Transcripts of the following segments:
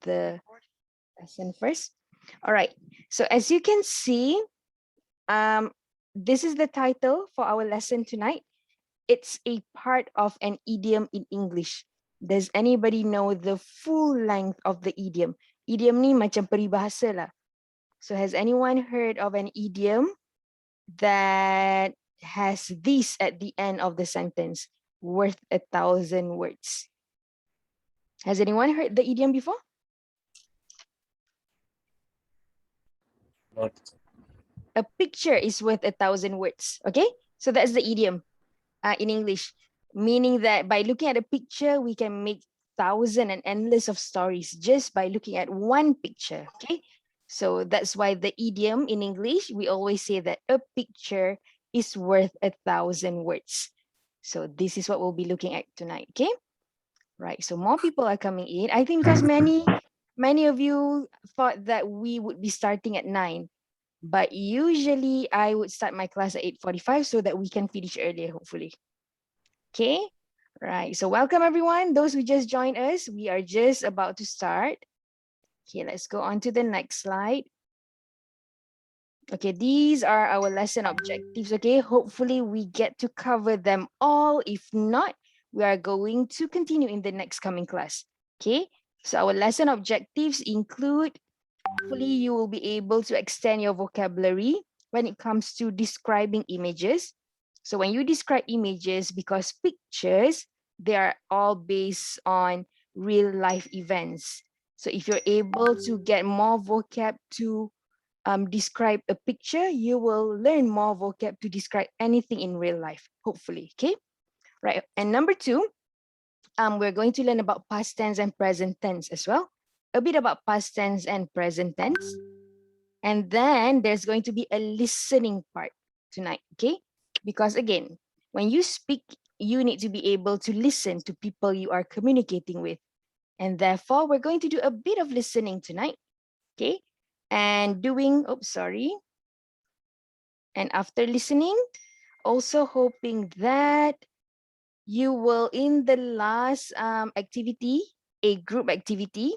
the lesson first. All right. So as you can see, this is the title for our lesson tonight. It's a part of an idiom in English. Does anybody know the full length of the idiom? Idiom ni macam peribahasa lah. So has anyone heard of an idiom that has this at the end of the sentence, worth 1,000 words? Has anyone heard the idiom before? Not. A picture is worth 1,000 words. Okay, so that's the idiom in English, meaning that by looking at a picture, we can make thousands and endless of stories just by looking at one picture. Okay, so that's why the idiom in English, we always say that a picture is worth 1,000 words. So this is what we'll be looking at tonight. Okay, right. So more people are coming in. I think because many of you thought that we would be starting at 9. But usually I would start my class at 8:45 so that we can finish earlier, hopefully. Okay, right. So welcome everyone. Those who just joined us, we are just about to start. Okay, let's go on to the next slide. Okay, these are our lesson objectives. Okay, hopefully we get to cover them all. If not, we are going to continue in the next coming class. Okay, so our lesson objectives include, hopefully you will be able to extend your vocabulary when it comes to describing images. So when you describe images, because pictures, they are all based on real life events. So if you're able to get more vocab to describe a picture, you will learn more vocab to describe anything in real life, hopefully, okay? Right, and number 2, we're going to learn about past tense and present tense as well. A bit about past tense and present tense. And then there's going to be a listening part tonight, okay? Because again, when you speak, you need to be able to listen to people you are communicating with. And therefore, we're going to do a bit of listening tonight, okay? And and after listening, also hoping that you will, in the last activity, a group activity,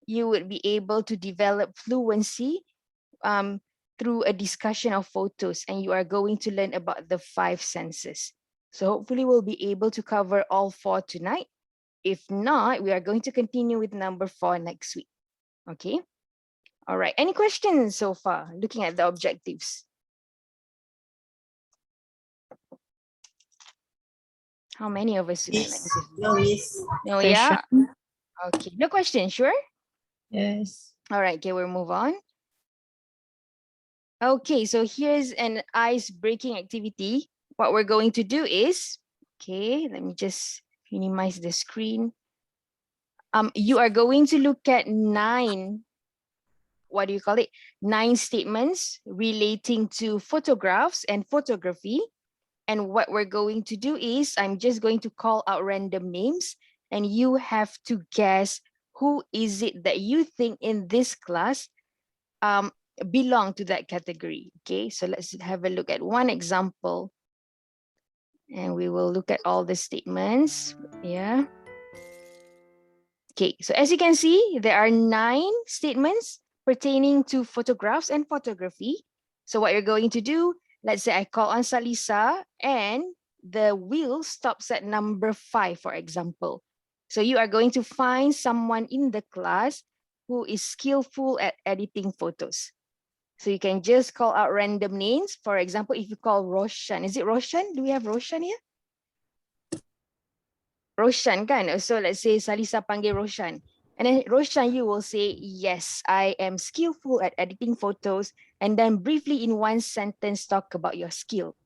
you would be able to develop fluency through a discussion of photos, and you are going to learn about the 5 senses. So hopefully we'll be able to cover all 4 tonight. If not, we are going to continue with number 4 next week. Okay. All right. Any questions so far, looking at the objectives? How many of us tonight? Yes. No, yes. No, yeah. Okay. No question, sure? Yes. All right. Okay, we'll move on. Okay, so here's an ice-breaking activity. What we're going to do is, okay, let me just minimize the screen. You are going to look at 9 statements relating to photographs and photography. And what we're going to do is, I'm just going to call out random names, and you have to guess who is it that you think in this class belong to that category. Okay, so let's have a look at one example. And we will look at all the statements. Yeah. Okay, so as you can see, there are 9 statements pertaining to photographs and photography. So what you're going to do, let's say I call on Salisa and the wheel stops at number 5, for example. So you are going to find someone in the class who is skillful at editing photos. So you can just call out random names. For example, if you call Roshan, is it Roshan? Do we have Roshan here? Roshan kan? So let's say Salisa panggil Roshan. And then Roshan, you will say, yes, I am skillful at editing photos. And then briefly in one sentence, talk about your skill.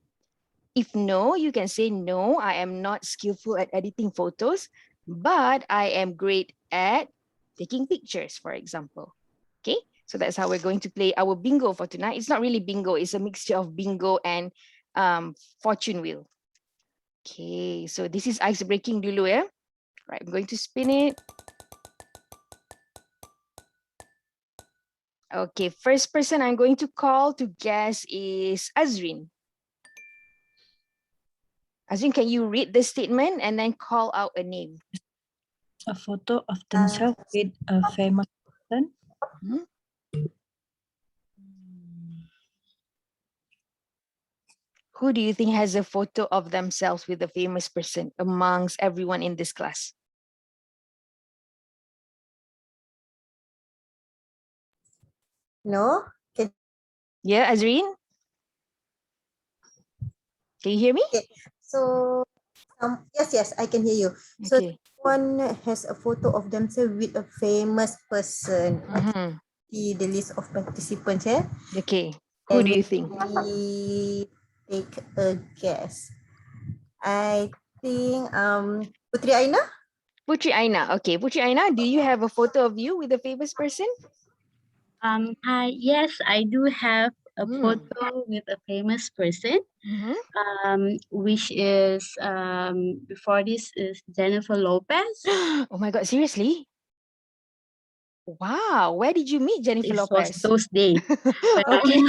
If no, you can say, no, I am not skillful at editing photos, but I am great at taking pictures, for example. Okay, so that's how we're going to play our bingo for tonight. It's not really bingo, it's a mixture of bingo and fortune wheel. Okay, so this is ice breaking dulu ya. Right, I'm going to spin it. Okay, first person I'm going to call to guess is Azrin. Azrin, can you read the statement and then call out a name? A photo of themselves with a famous person. Mhm. Who do you think has a photo of themselves with a famous person amongst everyone in this class? No? Yeah, Azreen? Can you hear me? Okay. So, yes, I can hear you. So, Okay. one has a photo of themselves with a famous person. Mhm. See the list of participants here. Okay. Who do you think? We take a guess. I think Putri Aina. Putri Aina. Okay, Putri Aina, do you have a photo of you with a famous person? Yes, I do have a Hmm. photo with a famous person. Mhm. Which is before this is Jennifer Lopez. Oh my God, seriously? Wow, where did you meet Jennifer It was Lopez? those days. When Okay.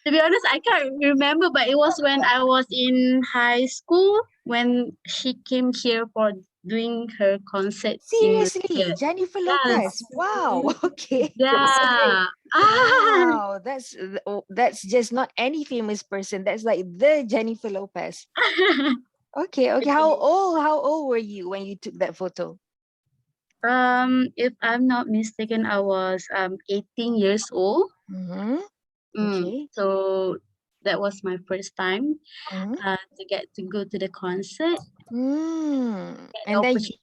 to be honest, I can't remember, but it was when I was in high school when she came here for doing her concert in Seriously, Malaysia. Jennifer Yes. Lopez. Wow. Okay. Yeah. Wow, that's just not any famous person. That's like the Jennifer Lopez. Okay, okay. How old were you when you took that photo? If I'm not mistaken, I was 18 years old. Mm-hmm. Okay. So that was my first time Mm-hmm. to get to go to the concert. Mm. Get the And then opportunity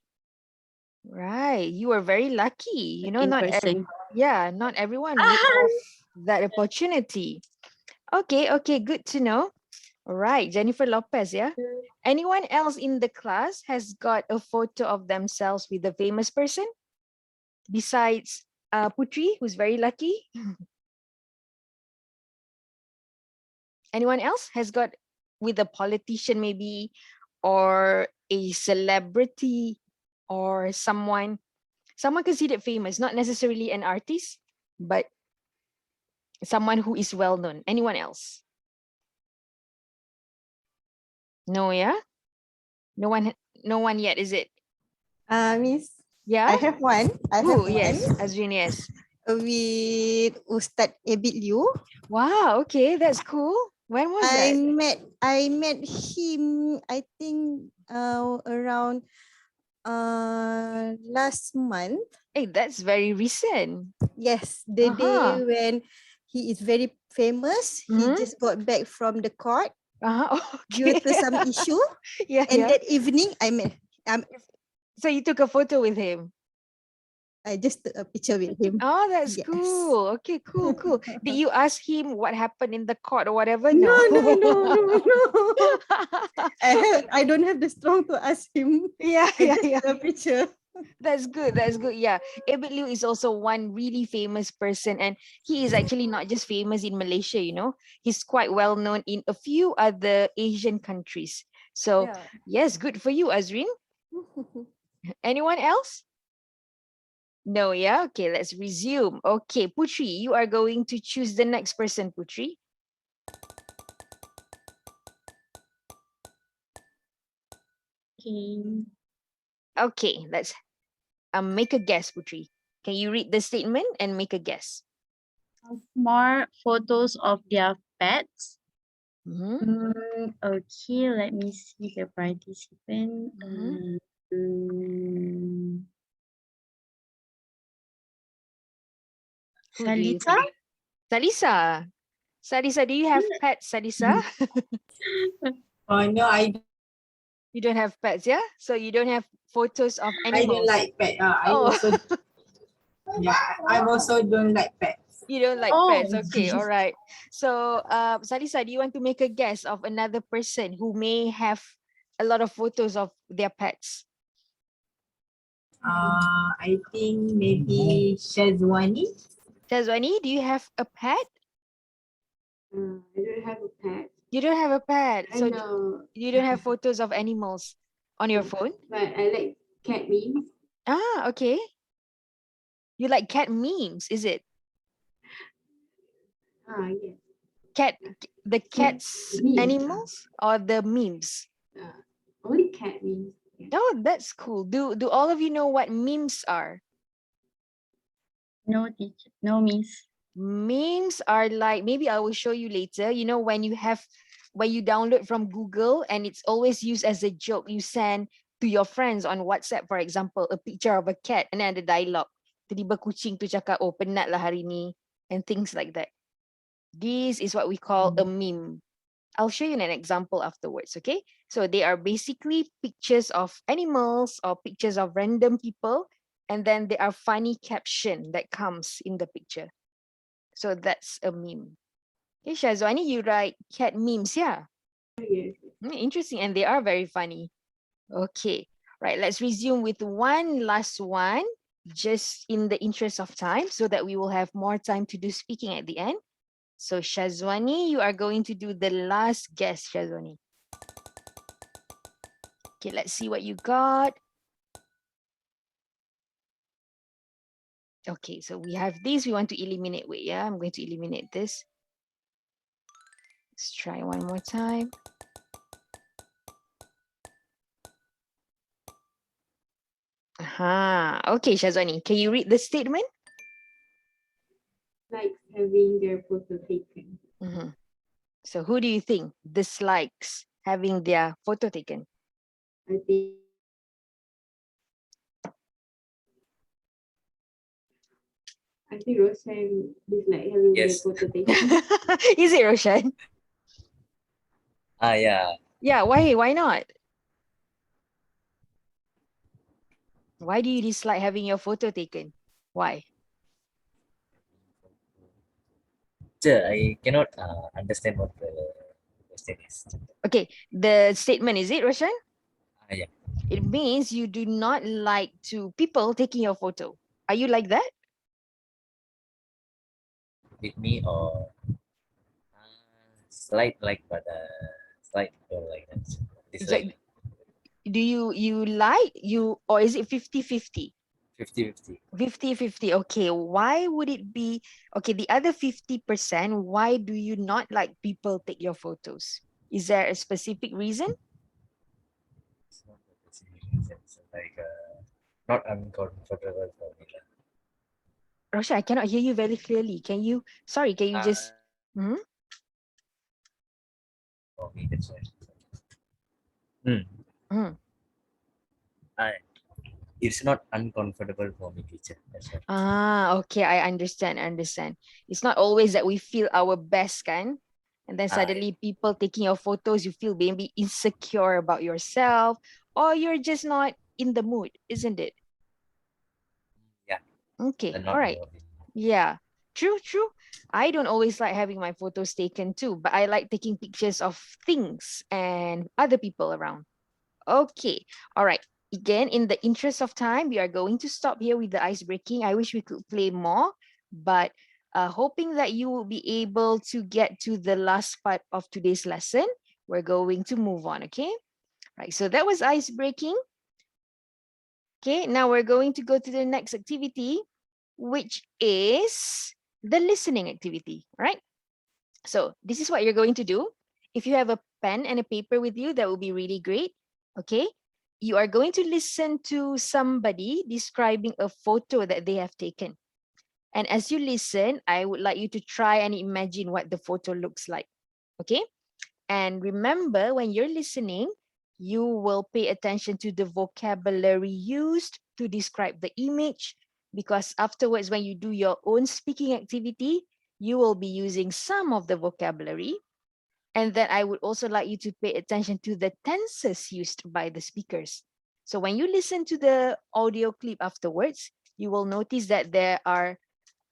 right, you were very lucky. in Not person. not everyone would have that opportunity. Okay, okay, good to know. All right, Jennifer Lopez, yeah. Anyone else in the class has got a photo of themselves with a famous person besides Putri, who's very lucky? Anyone else has got with a politician maybe, or a celebrity, or someone considered famous, not necessarily an artist, but someone who is well known. Anyone else? No, yeah? No one yet, is it? Miss, Yeah? I have one. Who? Yes, Azrin, yes. With Ustad Abid Liu. Wow, okay, that's cool. When was that? I met him, I think around last month. Hey, that's very recent. Yes, the day Uh-huh. when he is very famous. He Mhm. just got back from the court Uh-huh. due Okay. to some issue. Yeah, And yeah. that evening I met So you took a photo with him. I just took a picture with him. Oh, that's Yes. cool. Okay, cool, cool. Did you ask him what happened in the court or whatever? No, No. no, no, no, no. I don't have the strong to ask him. Yeah, I yeah, just yeah. took a picture. That's good. That's good. Yeah. Abid Liu is also one really famous person, and he is actually not just famous in Malaysia, he's quite well known in a few other Asian countries. So, Yeah. yes, good for you, Azrin. Anyone else? No, yeah? Okay, let's resume. Okay, Putri, you are going to choose the next person, Putri. Okay. Okay, let's make a guess, Putri. Can you read the statement and make a guess? More photos of their pets. Mhm. Okay, let me see the participant. Mhm. Who do you Salita? think? Salisa. Salisa, do you have pets, Salisa? Oh no, You don't have pets, yeah? So you don't have photos of I don't animals. like pet. I Oh, also yeah, I also don't like pets. you don't like Oh, pets. Okay, all right. So, Salisa, do you want to make a guess of another person who may have a lot of photos of their pets? I think maybe Shazwani. Shazwani, do you have a pet? I don't have a pet. You don't have a pet. I So know, you don't have photos of animals on your phone? but I like cat memes. Ah, okay. You like cat memes, is it? Yes. The Cat cat's memes. animals or the memes? Only cat memes. Oh, that's cool. Do all of you know what memes are? No teacher, no miss. Memes are like, maybe I will show you later. You know, when you download from Google and it's always used as a joke, you send to your friends on WhatsApp, for example, a picture of a cat and then ada dialogue. Tiba-tiba kucing tu cakap, oh penat lah hari ni, and things like that. This is what we call a meme. I'll show you an example afterwards, okay? So they are basically pictures of animals or pictures of random people, and then there are funny caption that comes in the picture. So that's a meme. Okay, Shazwani, you write cat memes, yeah? Yes. Interesting, and they are very funny. Okay, right, let's resume with one last one, just in the interest of time, so that we will have more time to do speaking at the end. So Shazwani, you are going to do the last guess, Shazwani. Okay, let's see what you got. Okay, so we have this. We want to eliminate. Wait, yeah, I'm going to eliminate this. Let's try one more time. Okay, Shazwani, can you read the statement? Like having their photo taken. So who do you think dislikes having their photo taken? I think Roshan is like having their Yes. photo taken. Is it, Roshan? Yeah. Yeah, why not? Why do you dislike having your photo taken? Why? Sir, I cannot understand what the question is. Okay, the statement, is it, Roshan? Yeah. It means you do not like people taking your photo. Are you like that? With me or slight like, but slight like that. Dislike. Do you like or is it 50-50? 50-50. 50-50. Okay, why would it be okay? The other 50%, why do you not like people take your photos? Is there a specific reason? It's not a specific reason. It's like not uncomfortable for me. Roshan, I cannot hear you very clearly. Can you just For me, that's why. It's not uncomfortable for me, teacher. That's why. Okay, I understand. It's not always that we feel our best, kan? And then suddenly people taking your photos, you feel maybe insecure about yourself, or you're just not in the mood, isn't it? Yeah. Okay, And not all right. more of it. Yeah, true. I don't always like having my photos taken too, but I like taking pictures of things and other people around. Okay, all right. Again, in the interest of time, we are going to stop here with the ice breaking. I wish we could play more, but hoping that you will be able to get to the last part of today's lesson, we're going to move on, okay? Right, so that was ice breaking. Okay, now we're going to go to the next activity, which is the listening activity, right? So this is what you're going to do. If you have a pen and a paper with you, that would be really great, okay? You are going to listen to somebody describing a photo that they have taken. And as you listen, I would like you to try and imagine what the photo looks like, okay? And remember, when you're listening, you will pay attention to the vocabulary used to describe the image, because afterwards, when you do your own speaking activity, you will be using some of the vocabulary. And then I would also like you to pay attention to the tenses used by the speakers. So when you listen to the audio clip afterwards, you will notice that there are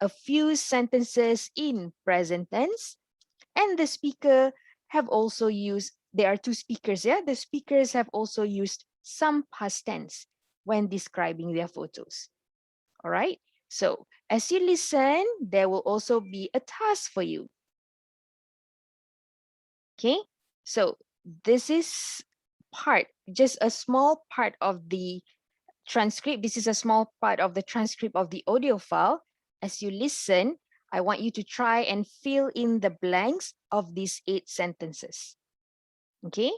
a few sentences in present tense, and the speaker have also used, there are two speakers, yeah? The speakers have also used some past tense when describing their photos. All right, so as you listen, there will also be a task for you. Okay, so this is just a small part of the transcript. This is a small part of the transcript of the audio file. As you listen, I want you to try and fill in the blanks of these 8 sentences. Okay,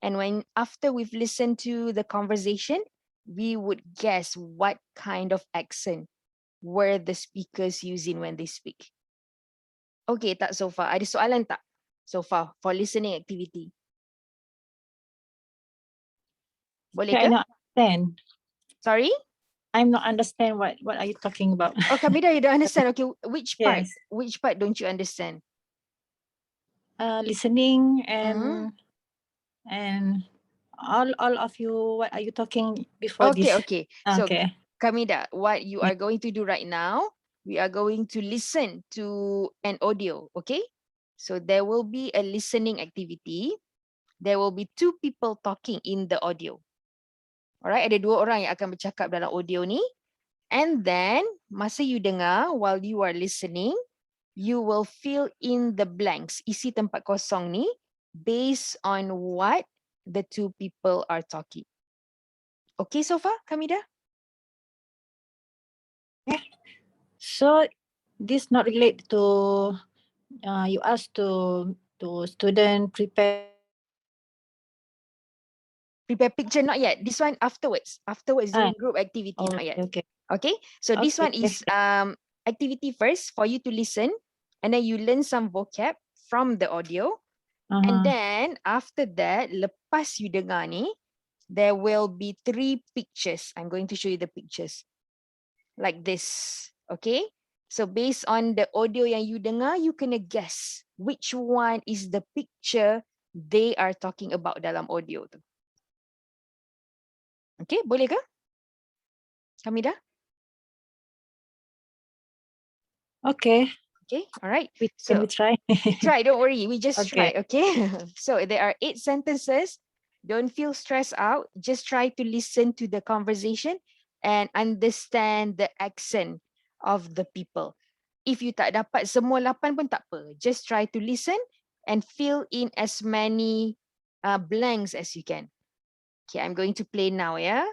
And after we've listened to the conversation, we would guess what kind of accent were the speakers using when they speak. Okay tak so far? Ada soalan tak so far for listening activity? Boleh I ke? not understand. Sorry? I'm not understand what are you talking about. Oh, Kamida, you don't understand. Okay, which part? Yes. Which part don't you understand? Listening Mhm. and all of you, what are you talking before Okay, this? okay. So, Okay. Kamida, what you Yeah. are going to do right now, we are going to listen to an audio, okay? So there will be a listening activity. There will be 2 people talking in the audio. Alright, ada 2 orang yang akan bercakap dalam audio ni. And then, masa you dengar, while you are listening, you will fill in the blanks, isi tempat kosong ni, based on what the 2 people are talking. Okay so far, Kamida? So this not relate to you asked to student prepare. Prepare picture, not yet. This one afterwards. Afterwards, during group activity, Oh, not yet. okay. Okay, so this Okay, one is activity first for you to listen, and then you learn some vocab from the audio. And then after that, lepas you dengar ni, there will be 3 pictures. I'm going to show you the pictures. Like this, okay? So based on the audio yang you dengar, you kena guess which one is the picture they are talking about dalam audio tu. Okay, boleh ke? Kamida? Okay. Okay, all right. Can we try? Try, don't worry. We just Okay. try, okay? So there are 8 sentences. Don't feel stressed out. Just try to listen to the conversation and understand the accent of the people. If you tak dapat semua 8 pun tak apa. Just try to listen and fill in as many blanks as you can. Okay, I'm going to play now, yeah?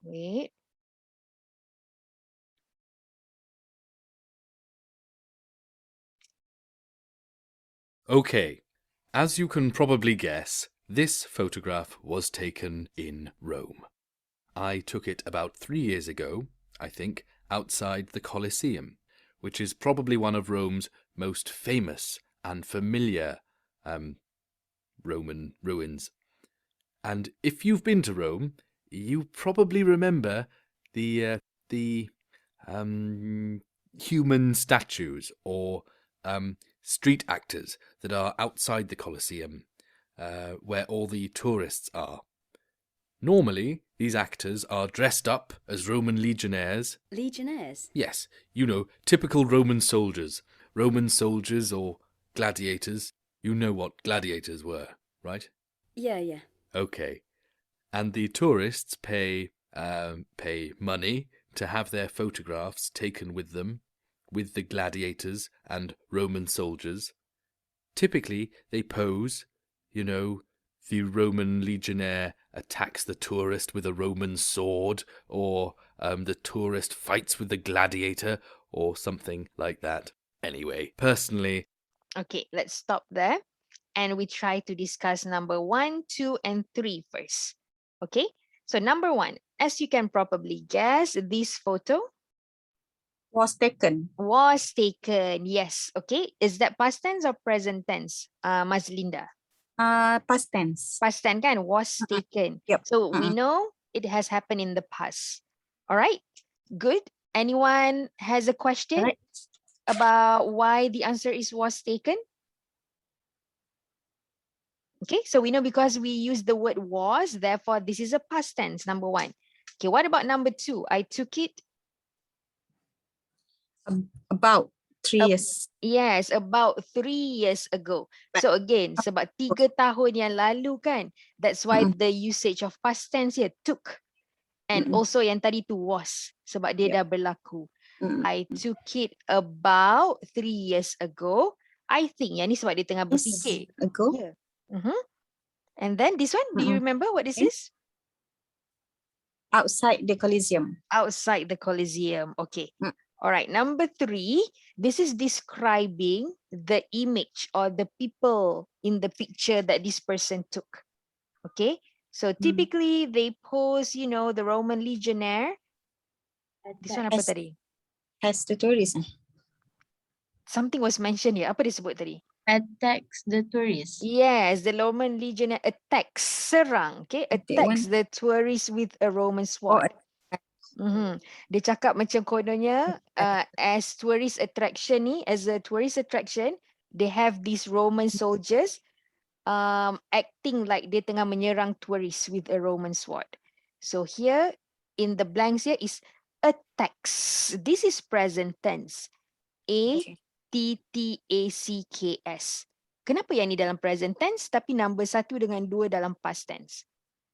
Wait. Okay, as you can probably guess, this photograph was taken in Rome. I took it about 3 years ago, I think, outside the Colosseum, which is probably one of Rome's most famous and familiar Roman ruins. And if you've been to Rome, you probably remember the human statues or street actors that are outside the Colosseum, where all the tourists are. Normally, these actors are dressed up as Roman legionnaires. Legionnaires? Yes, you know, typical Roman soldiers or gladiators. You know what gladiators were, right? Yeah. Okay. And the tourists pay money to have their photographs taken with them, with the gladiators and Roman soldiers. Typically, they pose, you know, the Roman legionnaire attacks the tourist with a Roman sword, or the tourist fights with the gladiator, or something like that. Anyway, personally... Okay, let's stop there. And we try to discuss number 1, 2, and 3 first. Okay, so number 1, as you can probably guess, this photo Was taken. was taken. Yes, okay. Is that past tense or present tense, Mas Linda? Past tense. Past tense kan, was taken. Yep. So we know it has happened in the past. All right, good. Anyone has a question Right. about why the answer is was taken? Okay, so we know because we use the word was, therefore this is a past tense, number 1. Okay, what about number 2? I took it. About 3 years. Yes, about 3 years ago. So again, sebab 3 tahun yang lalu kan, that's why the usage of past tense here, took. And also yang tadi tu was, sebab dia dah berlaku. I took it about 3 years ago. I think yang ni sebab dia tengah berfikir. Ago. Yeah. And then this one, do you remember what this is? Outside the Colosseum. Outside the Colosseum. Okay. All right. Number 3, this is describing the image or the people in the picture that this person took. Okay, so typically they pose, you know, the Roman legionnaire. This one apa As- tadi? As the tourist. Something was mentioned here. Apa disebut tadi? Attacks the tourists. Yes, the Roman legionnaire attacks, serang, okay, That attacks one. the tourists with a Roman sword. Dia cakap macam kononnya as tourist attraction ni, as a tourist attraction, they have these Roman soldiers acting like dia tengah menyerang tourists with a Roman sword. So here in the blanks here is attacks. This is present tense. ATTACKS. Kenapa yang ni dalam present tense tapi number 1 dengan 2 dalam past tense?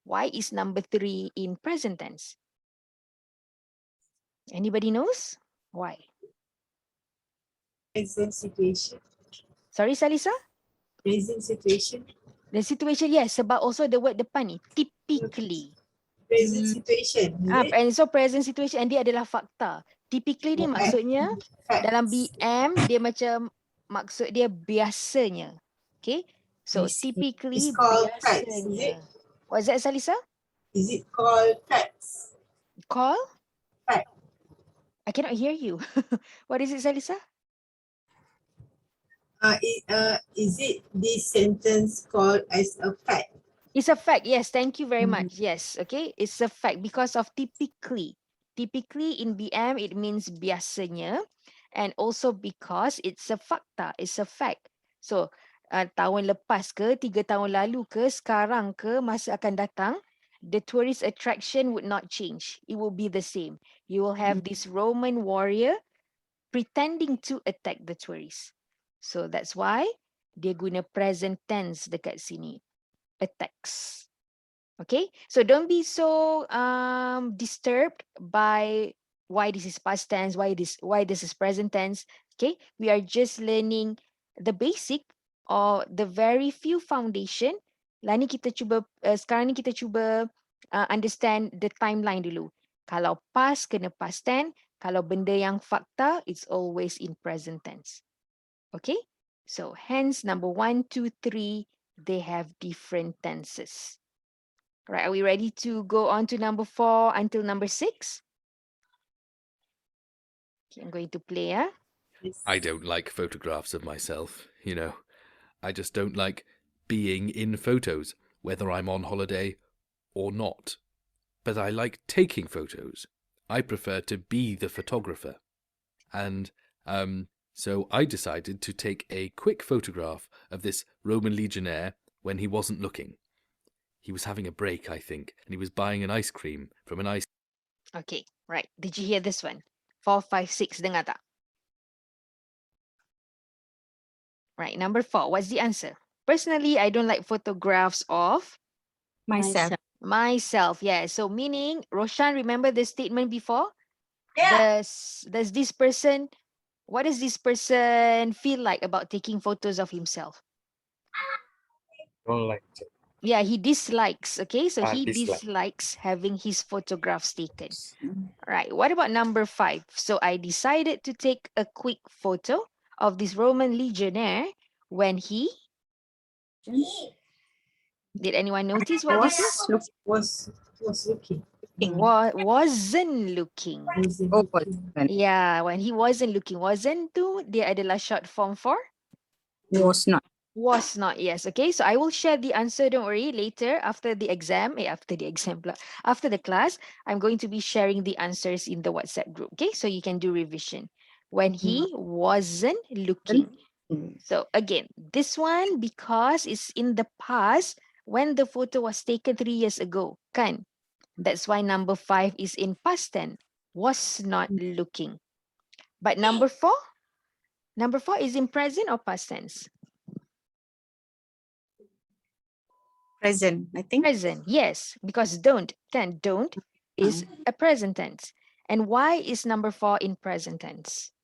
Why is number 3 in present tense? Anybody knows? Why? Present situation. Sorry, Salisa? Present situation. The situation, yes, sebab also the word depan ni, typically. Present situation. is it? And so present situation and dia adalah fakta. Typically ni Okay. maksudnya dalam Facts. BM dia macam maksud dia biasanya. Okay? So I see. typically It's called facts, is biasanya. it? What's that, Salisa? Is it called facts? Call? Fact. I cannot hear you. What is it, Salisa? Is it this sentence called as a fact? It's a fact. Yes, thank you very much. Yes, okay. It's a fact because of typically. Typically in BM, it means biasanya. And also because it's a fakta, it's a fact. So, tahun lepas ke, 3 tahun lalu ke, sekarang ke, masa akan datang, the tourist attraction would not change. It will be the same. You will have this Roman warrior pretending to attack the tourists. So that's why dia guna present tense dekat sini. Attacks. Okay, so don't be so disturbed by why this is past tense, why this is present tense. Okay, we are just learning the basic or the very few foundation. Lah ni kita cuba sekarang ni kita cuba understand the timeline dulu. Kalau past kena past tense, kalau benda yang fakta it's always in present tense. Okay, so hence number 1, 2, 3 they have different tenses. Right, are we ready to go on to number 4 until number 6? Okay, I'm going to play. I don't like photographs of myself, you know. I just don't like being in photos, whether I'm on holiday or not. But I like taking photos. I prefer to be the photographer. And so I decided to take a quick photograph of this Roman legionnaire when he wasn't looking. He was having a break, I think, and he was buying an ice cream from an ice. Okay, right. Did you hear this one? 4, 5, 6. Dengar tak? Right, number 4. What's the answer? Personally, I don't like photographs of Myself. myself. Yeah, so meaning, Roshan, remember the statement before? Yeah. Does this person, what does this person feel like about taking photos of himself? Don't like it. Yeah, he dislikes. Okay, so he Dislike. dislikes having his photographs taken. Right, what about number 5? So I decided to take a quick photo of this Roman legionnaire when he... Did anyone notice what this is? Was looking. Wasn't looking. Oh, Yeah, when he wasn't looking. Wasn't tu, dia adalah short form for? was not. Was not, yes. Okay, so I will share the answer, don't worry, later after the exam, after the class, I'm going to be sharing the answers in the WhatsApp group. Okay, so you can do revision. When he wasn't looking. So again, this one, because it's in the past, when the photo was taken 3 years ago, kan? That's why number 5 is in past tense, was not looking. But number 4 is in present or past tense? Present, I think. Present, yes, because don't is a present tense. And why is number 4 in present tense?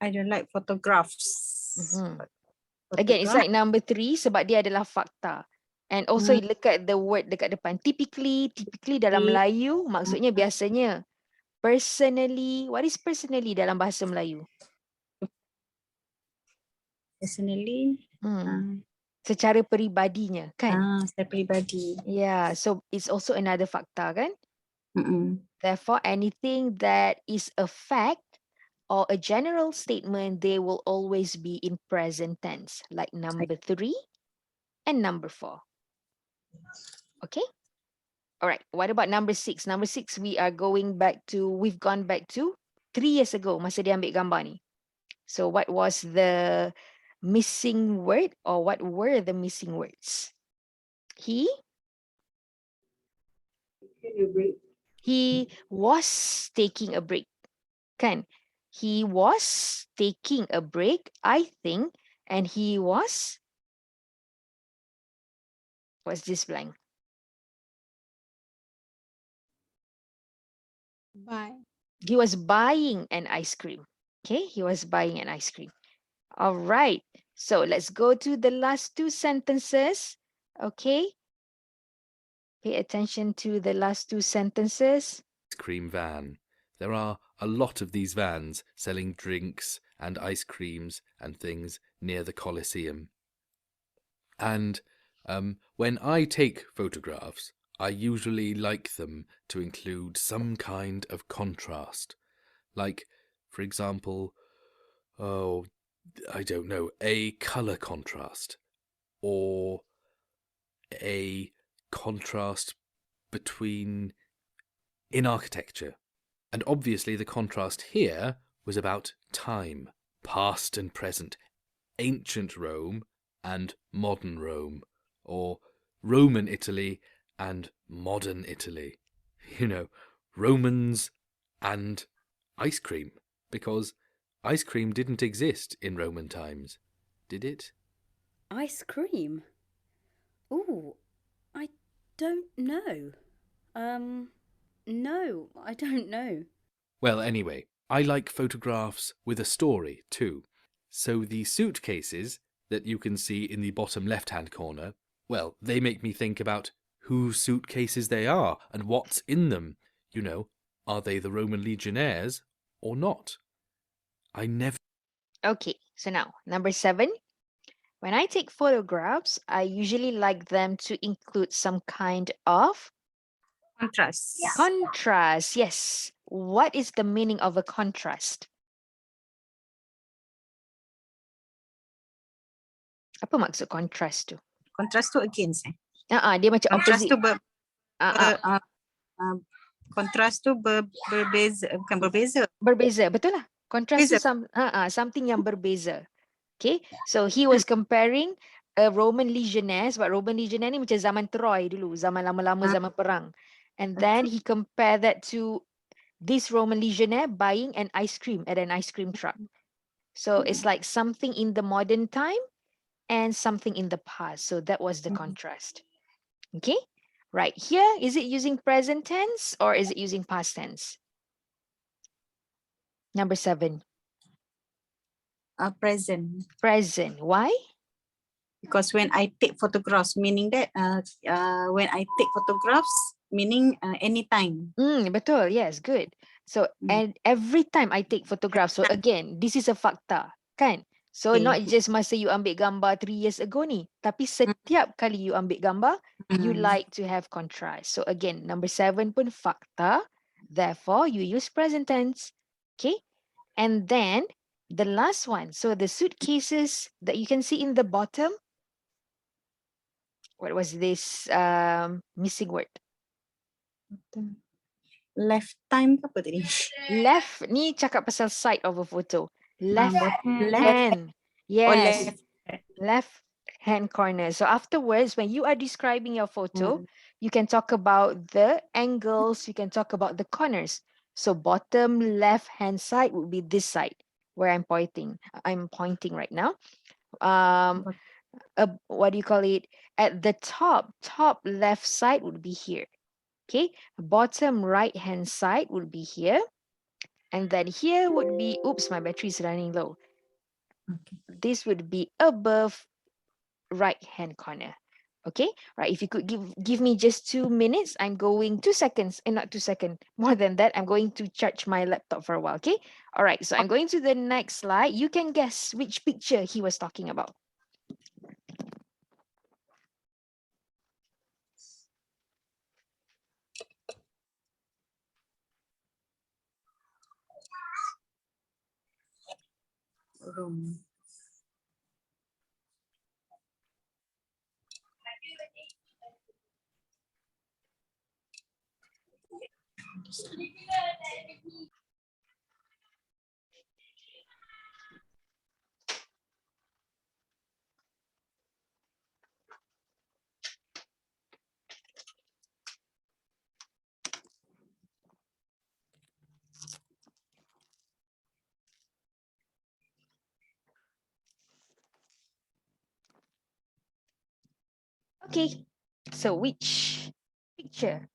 I don't like photographs. Again, it's like number 3 sebab dia adalah fakta. And also look at the word dekat depan. Typically dalam Melayu maksudnya biasanya. Personally, what is personally dalam bahasa Melayu? Personally, secara peribadinya, kan? Saya pribadi. Yeah, so it's also another fakta, kan? Mm-mm. Therefore, anything that is a fact or a general statement, they will always be in present tense, like number 3 and number 4. Okay? All right. What about number 6? Number 6, we've gone back to 3 years ago, masa dia ambil gambar ni. So what was the missing word, or what were the missing words? He Taking a break. was taking a break. Kan? He was taking a break, I think, and he was, what's this blank? Bye. He was buying an ice cream. Okay, he was buying an ice cream. All right, so let's go to the last 2 sentences. Okay, pay attention to the last 2 sentences. Ice cream van. There are a lot of these vans selling drinks and ice creams and things near the Colosseum. And when I take photographs, I usually like them to include some kind of contrast. Like, for example, oh, I don't know, a color contrast, or a contrast between in architecture. And obviously the contrast here was about time, past and present, ancient Rome and modern Rome, or Roman Italy and modern Italy. You know, Romans and ice cream, because ice cream didn't exist in Roman times, did it? Ice cream? Ooh, I don't know. No, I don't know. Well, anyway, I like photographs with a story too. So the suitcases that you can see in the bottom left-hand corner, well, they make me think about whose suitcases they are and what's in them. You know, are they the Roman legionnaires or not? I never... Okay, so now number 7. When I take photographs, I usually like them to include some kind of Contrast. contrast. Yes. What is the meaning of a contrast? Apa maksud contrast tu? Contrast tu against. Dia macam Contrast opposite. tu contrast tu berbeza, bukan berbeza. Berbeza, betul lah. Contrast tu Beza. something yang berbeza. Okay, so he was comparing a Roman legionnaire, sebab Roman legionnaire ni macam zaman Troy dulu, zaman lama-lama, zaman perang. And then he compared that to this Roman legionnaire buying an ice cream at an ice cream truck. So it's like something in the modern time and something in the past. So that was the contrast. Okay, right here, is it using present tense or is it using past tense? Number 7. Present. Present. Why? Because when I take photographs, meaning that when I take photographs, meaning anytime. Betul. Yes, good. So, and every time I take photographs, so again, this is a fakta, kan? So, Okay. not just masa you ambil gambar 3 years ago ni, tapi setiap kali you ambil gambar, you like to have contrast. So, again, number 7 pun fakta. Therefore, you use present tense. Okay? And then, the last one. So, the suitcases that you can see in the bottom. What was this missing word? Left time ke apa tadi? Left ni cakap pasal side of a photo. Left left hand. Yes. left. Left hand corner. So afterwards, when you are describing your photo, you can talk about the angles, you can talk about the corners. So bottom left hand side would be this side where I'm pointing right now. What do you call it? At the top left side would be here. Okay, bottom right hand side would be here. And then here would be, oops, my battery is running low. Okay. This would be above right hand corner. Okay, right. If you could give me just 2 minutes, I'm going 2 seconds, and not 2 seconds, more than that, I'm going to charge my laptop for a while. Okay, all right. So I'm going to the next slide. You can guess which picture he was talking about. room. Okay, so which picture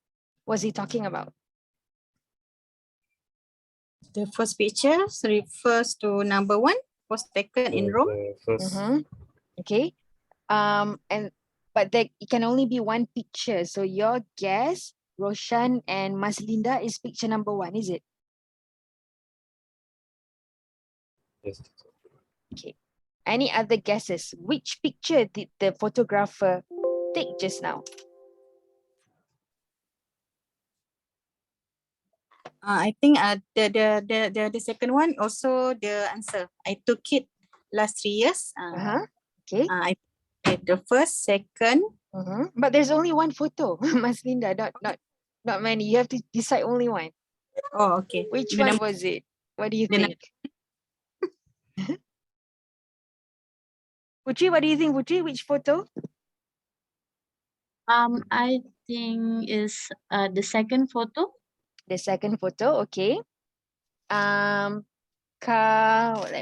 was he talking about? The first picture refers to number 1 was taken in Rome. The first Mhm. Okay. But there it can only be one picture. So your guess, Roshan and Maslinda, is picture number 1, is it? yes. Okay. Any other guesses? Which picture did the photographer take just now? I think the second one also the answer. I took it last 3 years. Uh-huh. Okay. I did the first, second. But there's only one photo, Maslinda, not many. You have to decide only one. Oh, okay. Which The one number- was it? What do you the num- think? Putri, what do you think, Putri? Which photo? I think is the second photo. The second photo, okay. Let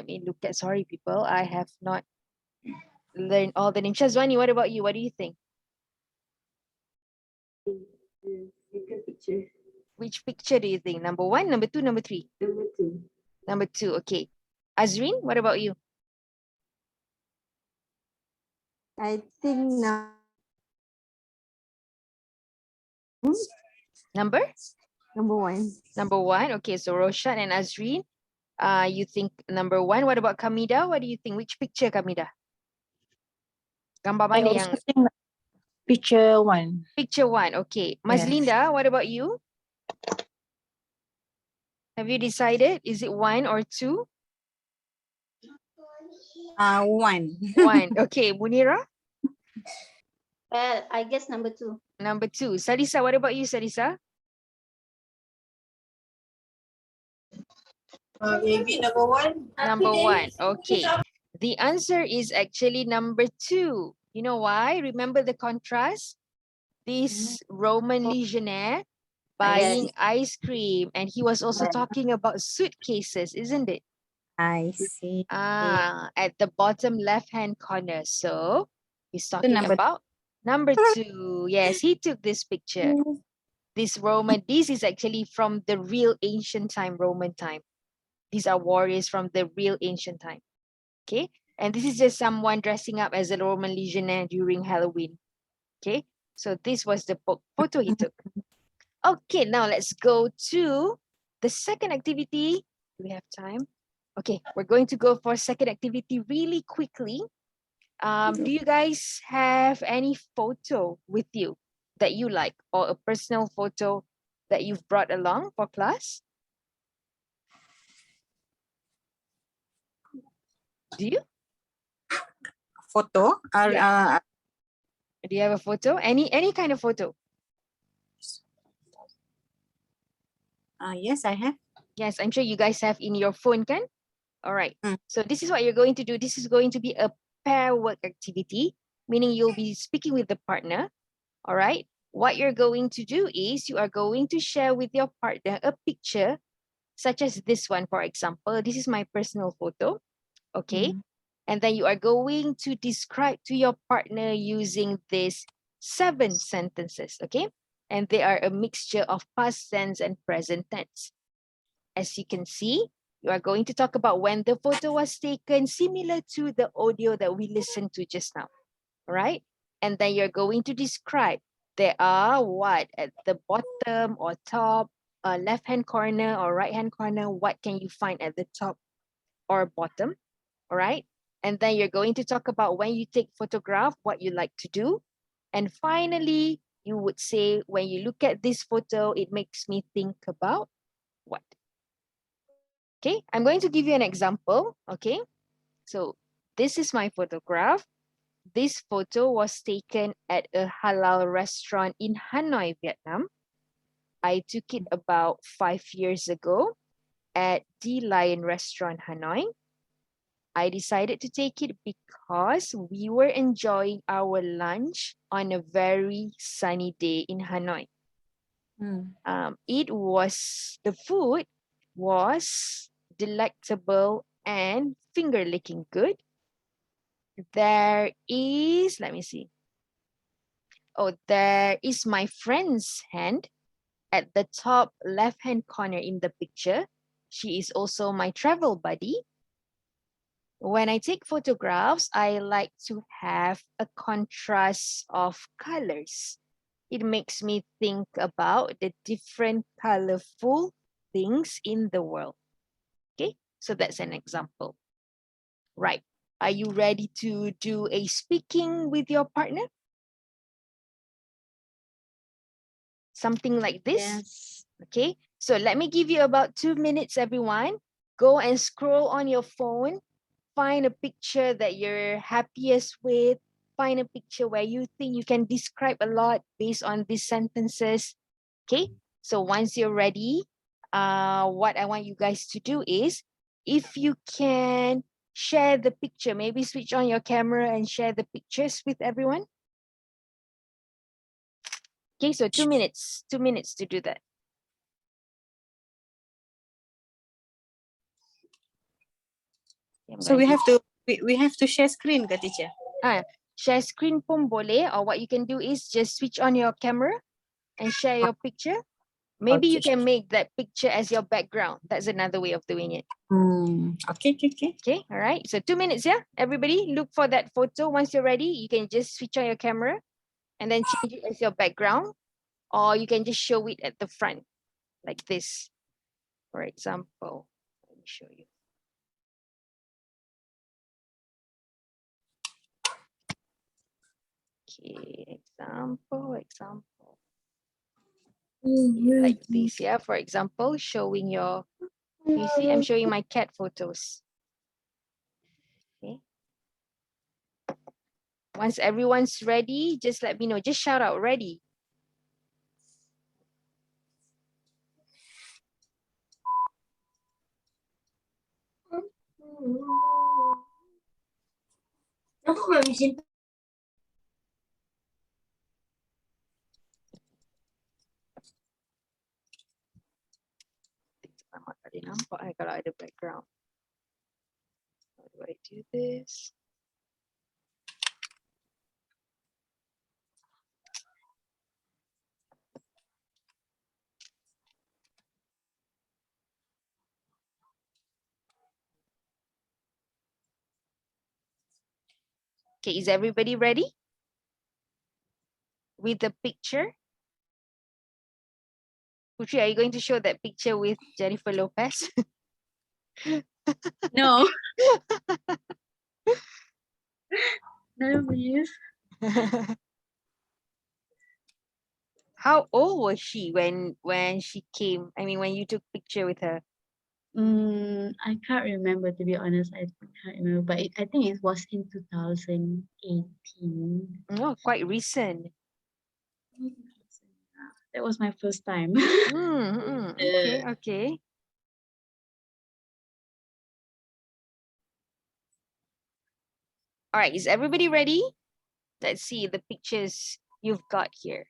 me look at, sorry people, I have not learned all the names. Shazwani, what about you? What do you think? Second picture. Which picture do you think? Number 1, number 2, number 3? Number 2. Number 2, okay. Azreen, what about you? I think now Number? number 1. Number 1, okay. So Roshan and Azreen, you think number 1. What about Kamida? What do you think? Which picture, Kamida? Gambar mana yang? think picture 1. Picture 1, okay. Maslinda, what about you? Have you decided? Is it 1 or 2? 1. 1, okay. Munira? Well, I guess number 2. Number 2. Salisa, what about you, Salisa? Maybe number 1. Number 1, okay. The answer is actually number 2. You know why? Remember the contrast? This Roman legionnaire buying ice cream, and he was also talking about suitcases, isn't it? I see. At the bottom left-hand corner. So he's talking number- about number 2. Yes, he took this picture. This is actually from the real ancient time, Roman time. These are warriors from the real ancient time. Okay. And this is just someone dressing up as a Roman legionnaire during Halloween. Okay. So this was the photo he took. Okay, now let's go to the second activity. Do we have time? Okay, we're going to go for second activity really quickly. Do you guys have any photo with you that you like, or a personal photo that you've brought along for class? Do you? Photo. Do you have a photo? Any kind of photo? Yes, I have. Yes, I'm sure you guys have in your phone, can? All right. So this is what you're going to do. This is going to be a pair work activity, meaning you'll be speaking with the partner. All right. What you're going to do is you are going to share with your partner a picture, such as this one, for example. This is my personal photo. Okay. And then you are going to describe to your partner using these 7 sentences. Okay. And they are a mixture of past tense and present tense. As you can see, you are going to talk about when the photo was taken, similar to the audio that we listened to just now. All right. And then you're going to describe. There are what at the bottom or top, left-hand corner or right-hand corner. What can you find at the top or bottom? All right. And then you're going to talk about when you take photograph, what you like to do. And finally, you would say, when you look at this photo, it makes me think about what? Okay, I'm going to give you an example. Okay, So this is my photograph. This photo was taken at a halal restaurant in Hanoi, Vietnam. I took it about 5 years ago at the Lion Restaurant, Hanoi. I decided to take it because we were enjoying our lunch on a very sunny day in Hanoi. The food was delectable and finger licking good. There is, let me see. Oh, there is my friend's hand at the top left-hand corner in the picture. She is also my travel buddy. When I take photographs, I like to have a contrast of colors. It makes me think about the different colorful things in the world. Okay, so that's an example. Right. Are you ready to do a speaking with your partner? Something like this? Yes. Okay, so let me give you about 2 minutes, everyone. Go and scroll on your phone. Find a picture that you're happiest with. Find a picture where you think you can describe a lot based on these sentences. Okay, so once you're ready, what I want you guys to do is, if you can share the picture, maybe switch on your camera and share the pictures with everyone. Okay, so 2 minutes to do that. So we have to share screen ke teacher? Share screen pun boleh, or what you can do is just switch on your camera and share your picture. Maybe you can make that picture as your background. That's another way of doing it. Okay. Okay, all right. So 2 minutes, yeah? Everybody look for that photo. Once you're ready, you can just switch on your camera and then change it as your background, or you can just show it at the front like this. For example, let me show you. Okay, example. Like this, yeah. For example, showing your, you see, I'm showing my cat photos. Okay. Once everyone's ready, just let me know. Just shout out ready. Tak ada nampak kalau ada background. How do I do this? Okay, is everybody ready? With the picture? Putri, are you going to show that picture with Jennifer Lopez? No. No, please. How old was she when she came? I mean, when you took picture with her? I can't remember, to be honest. I can't remember, but I think it was in 2018. Oh, quite recent. That was my first time. Okay. All right, is everybody ready? Let's see the pictures you've got here.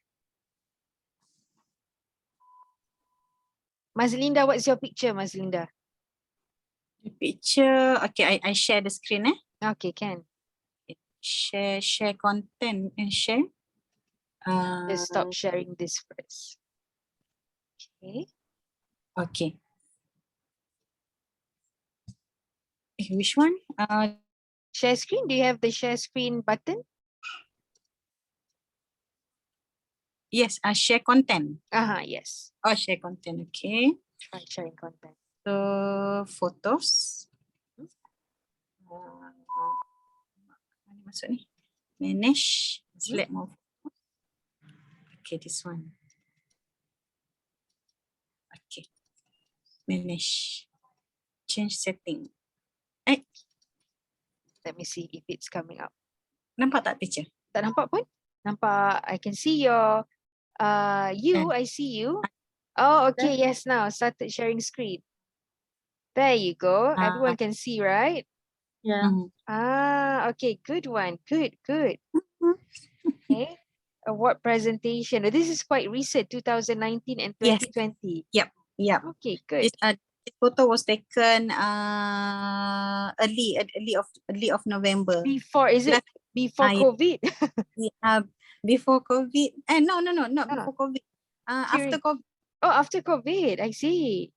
Mazlinda, what's your picture, Mazlinda? The picture, okay, I share the screen. Okay, can. Share content and share. Just stop sharing this first. Okay. Okay. Which one? Share screen. Do you have the share screen button? Yes, share content. Yes. Oh, share content. Okay. Try sharing content. So photos. Mana masuk ni? Manage. Select more. Okay, this one. Okay. Manage. Change setting. Let me see if it's coming up. Nampak tak teacher? Tak nampak pun? Nampak. I can see your you. I see you. Oh, okay. Yes, now started sharing screen. There you go. Everyone can see, right? Yeah. Ah, okay. Good one. Good, good. Okay. Award presentation. Oh, this is quite recent, 2019 and Yes. 2020. Yep. Okay, good. This photo was taken early of November. Before, is it before yeah. COVID? Before COVID. No, not No. before COVID. After During- COVID. Oh, after COVID. I see.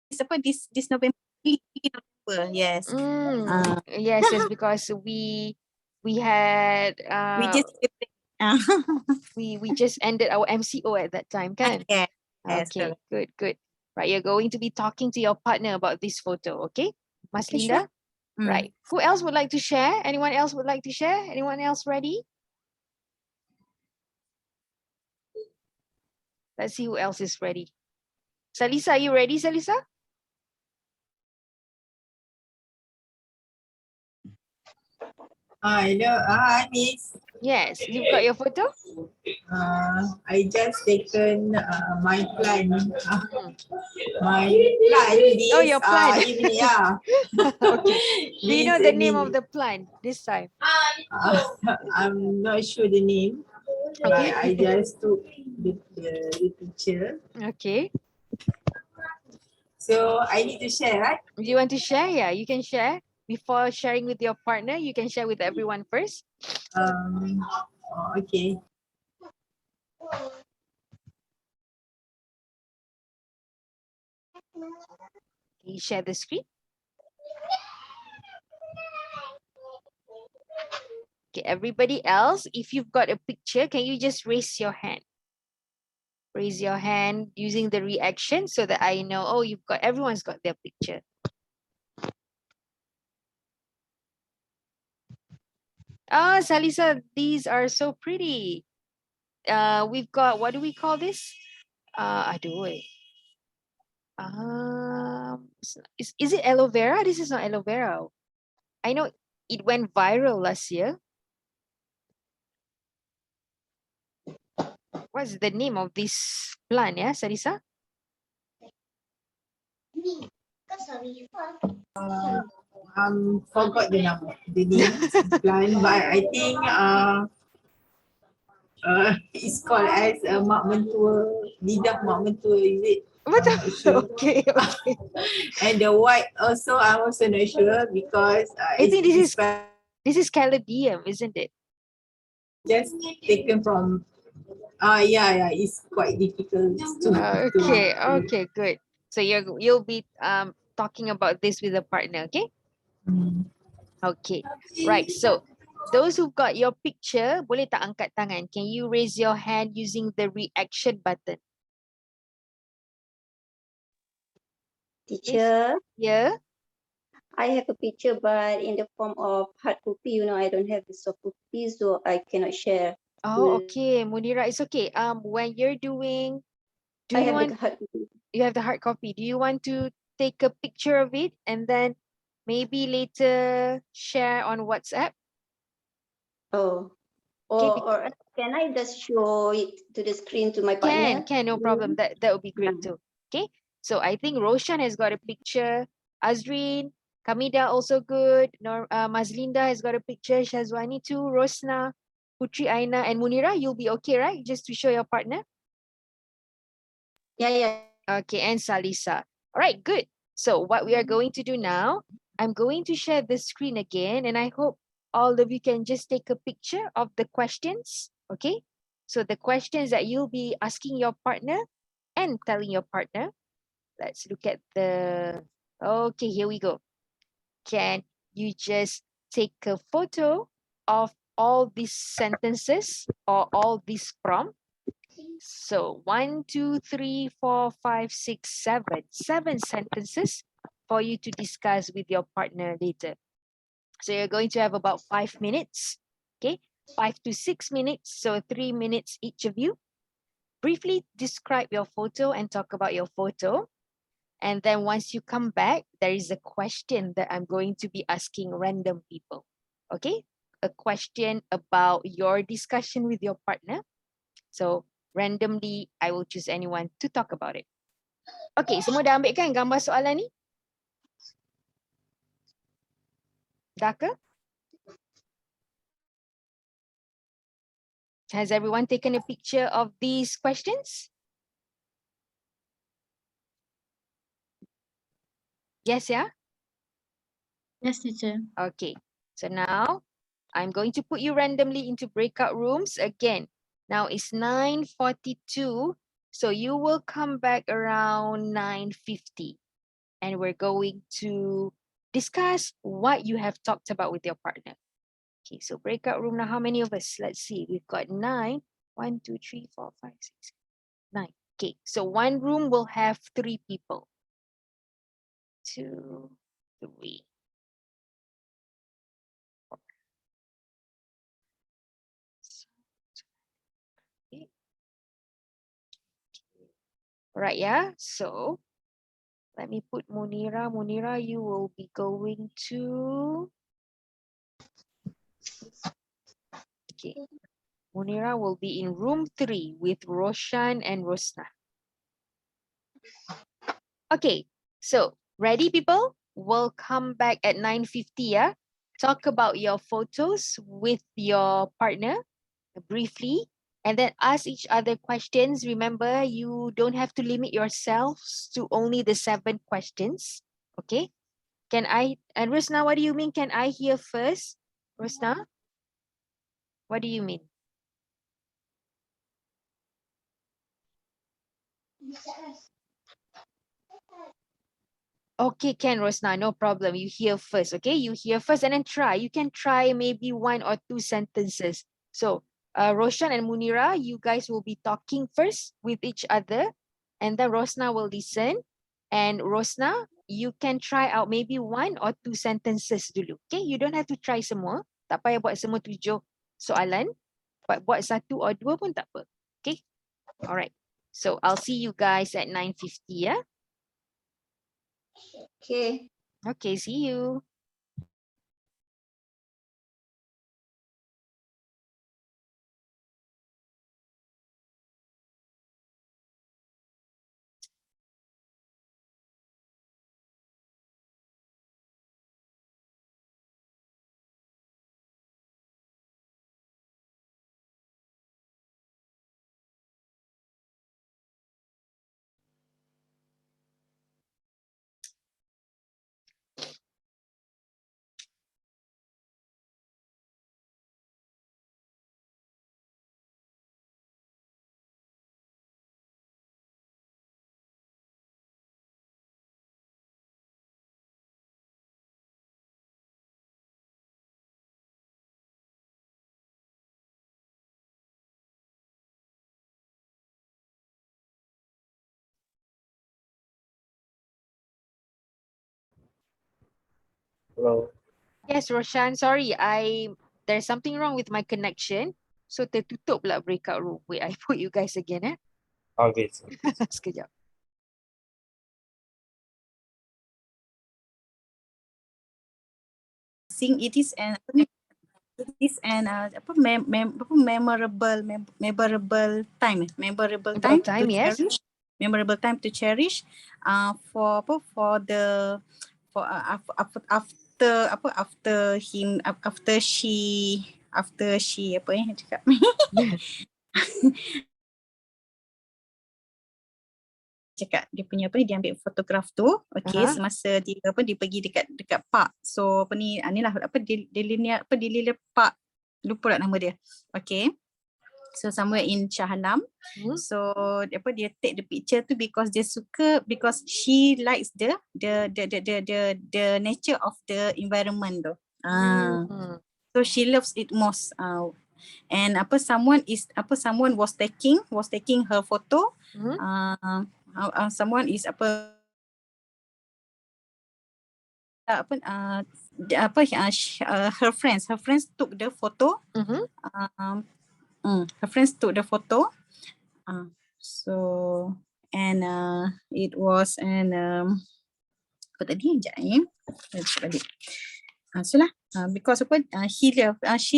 This November. Yes. Yes, because we had We just we just ended our MCO at that time, kan? yes, Okay, correct. good. Right, you're going to be talking to your partner about this photo, okay? Mas Okay, Linda? sure. Right. Who else would like to share? Anyone else would like to share? Anyone else ready? Let's see who else is ready. Salisa, are you ready, Salisa? Hello, hi Miss. Yes, you've got your photo? I just taken my plant. My plant this Oh, your plant. evening, yeah. Okay. Do you know the name of evening. the plant this time? I'm not sure the name, but Okay. I just took the picture. Okay. So I need to share, right? Do you want to share? Yeah, you can share. Before sharing with your partner, you can share with everyone first. Okay. Can you share the screen? Okay, everybody else, if you've got a picture, can you just raise your hand? Raise your hand using the reaction so that I know, oh, everyone's got their picture. Ah, Salisa, these are so pretty. We've got, what do we call this? Aduh. Is it aloe vera? This is not aloe vera. I know it went viral last year. What's the name of this plant, yeah, Salisa? Forgot the name plant, but I think it's called as Mak Mentua, lidah Mak Mentua, is it? I'm not sure. Okay. And the white also, I'm also not sure because I think this is caladium, isn't it? just taken from yeah, it's quite difficult to Okay, good. So you'll be talking about this with a partner, okay? Okay, right. So those who've got your picture, boleh tak angkat tangan? Can you raise your hand using the reaction button? Teacher, Yeah. I have a picture, but in the form of hard copy. I don't have the soft copy, so I cannot share. Oh, okay, Munira, it's okay. When you're doing, I have the hard copy. you have the hard copy. Do you want to take a picture of it and then maybe later share on WhatsApp? Oh, Okay, or can I just show it to the screen to my partner? Can, no problem. That would be great too. Okay, so I think Roshan has got a picture. Azreen, Kamida also good. Mazlinda has got a picture. Shazwani too. Rosna, Putri Aina, and Munira, you'll be okay, right? Just to show your partner. Yeah. Okay, and Salisa. All right, good. So what we are going to do now, I'm going to share the screen again, and I hope all of you can just take a picture of the questions, okay? So the questions that you'll be asking your partner and telling your partner. Let's look at the, okay, here we go. Can you just take a photo of all these sentences or all these prompts? So 1, 2, 3, 4, 5, 6, 7. 7 sentences for you to discuss with your partner later. So you're going to have about 5 minutes, okay? 5 to 6 minutes, so 3 minutes each of you. Briefly describe your photo and talk about your photo. And then once you come back, there is a question that I'm going to be asking random people. Okay? A question about your discussion with your partner. So randomly, I will choose anyone to talk about it. Okay, semua dah ambil kan gambar soalan ni? Dah ke? Has everyone taken a picture of these questions? Yes, yeah? Yes, teacher. Okay, so now I'm going to put you randomly into breakout rooms again. Now it's 9:42, so you will come back around 9:50 and we're going to discuss what you have talked about with your partner. Okay, so breakout room now, how many of us? Let's see, we've got 9. 1, 2, 3, 4, 5, 6, 9. Okay, so one room will have 3 people. 2, 3. Right, yeah. So let me put Munira. Munira, you will be going to. Okay. Munira will be in room 3 with Roshan and Rosna. Okay. So ready, people? We'll come back at 9:50. Yeah. Talk about your photos with your partner briefly. And then ask each other questions. Remember, you don't have to limit yourselves to only the 7 questions. Okay. Can I, and Rosna, what do you mean? Can I hear first? Rosna, what do you mean? Okay, can Rosna, no problem. You hear first, okay? You hear first and then try. You can try maybe 1 or 2 sentences. So, Roshan and Munira, you guys will be talking first with each other. And then Rosna will listen. And Rosna, you can try out maybe 1 or 2 sentences dulu. Okay, you don't have to try semua. Tak payah buat semua 7 soalan. But buat 1 or 2 pun tak apa. Okay, alright. So, I'll see you guys at 9:50, yeah? Okay. Okay, see you. Hello. Yes, Roshan, sorry, there's something wrong with my connection. So tertutup pula breakout room. Wait, I put you guys again, eh? Okay. Sekejap. Think it is an memorable time Memorable to time, yes. cherish, memorable time to cherish for after him after she apa cakap cakap dia punya apa dia ambil fotograf tu okey semasa dia dia pergi dekat park. So apa ni inilah apa dia linear park, lupa lah nama dia. Okey, so somewhere in Shah Alam. So apa dia take the picture tu because dia suka, because she likes the nature of the environment tu. So she loves it most. And someone was taking her photo. Someone is her friends took the photo. Her friends took the photo. So and it was an apa tadi sekejap balik. So lah, because apa she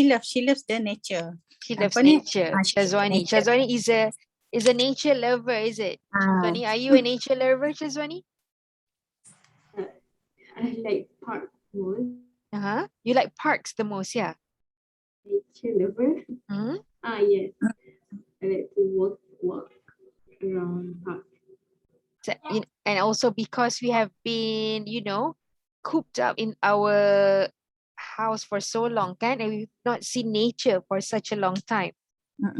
loves the nature. She loves Apa ni? nature. She loves Shazwani. nature. Shazwani is a nature lover, is it? Shazwani, are you a nature lover, Shazwani? I like park more. You like parks the most, yeah? Nature lover. Hmm? Yes. I like to walk around park. And also because we have been, cooped up in our house for so long, and we've not seen nature for such a long time.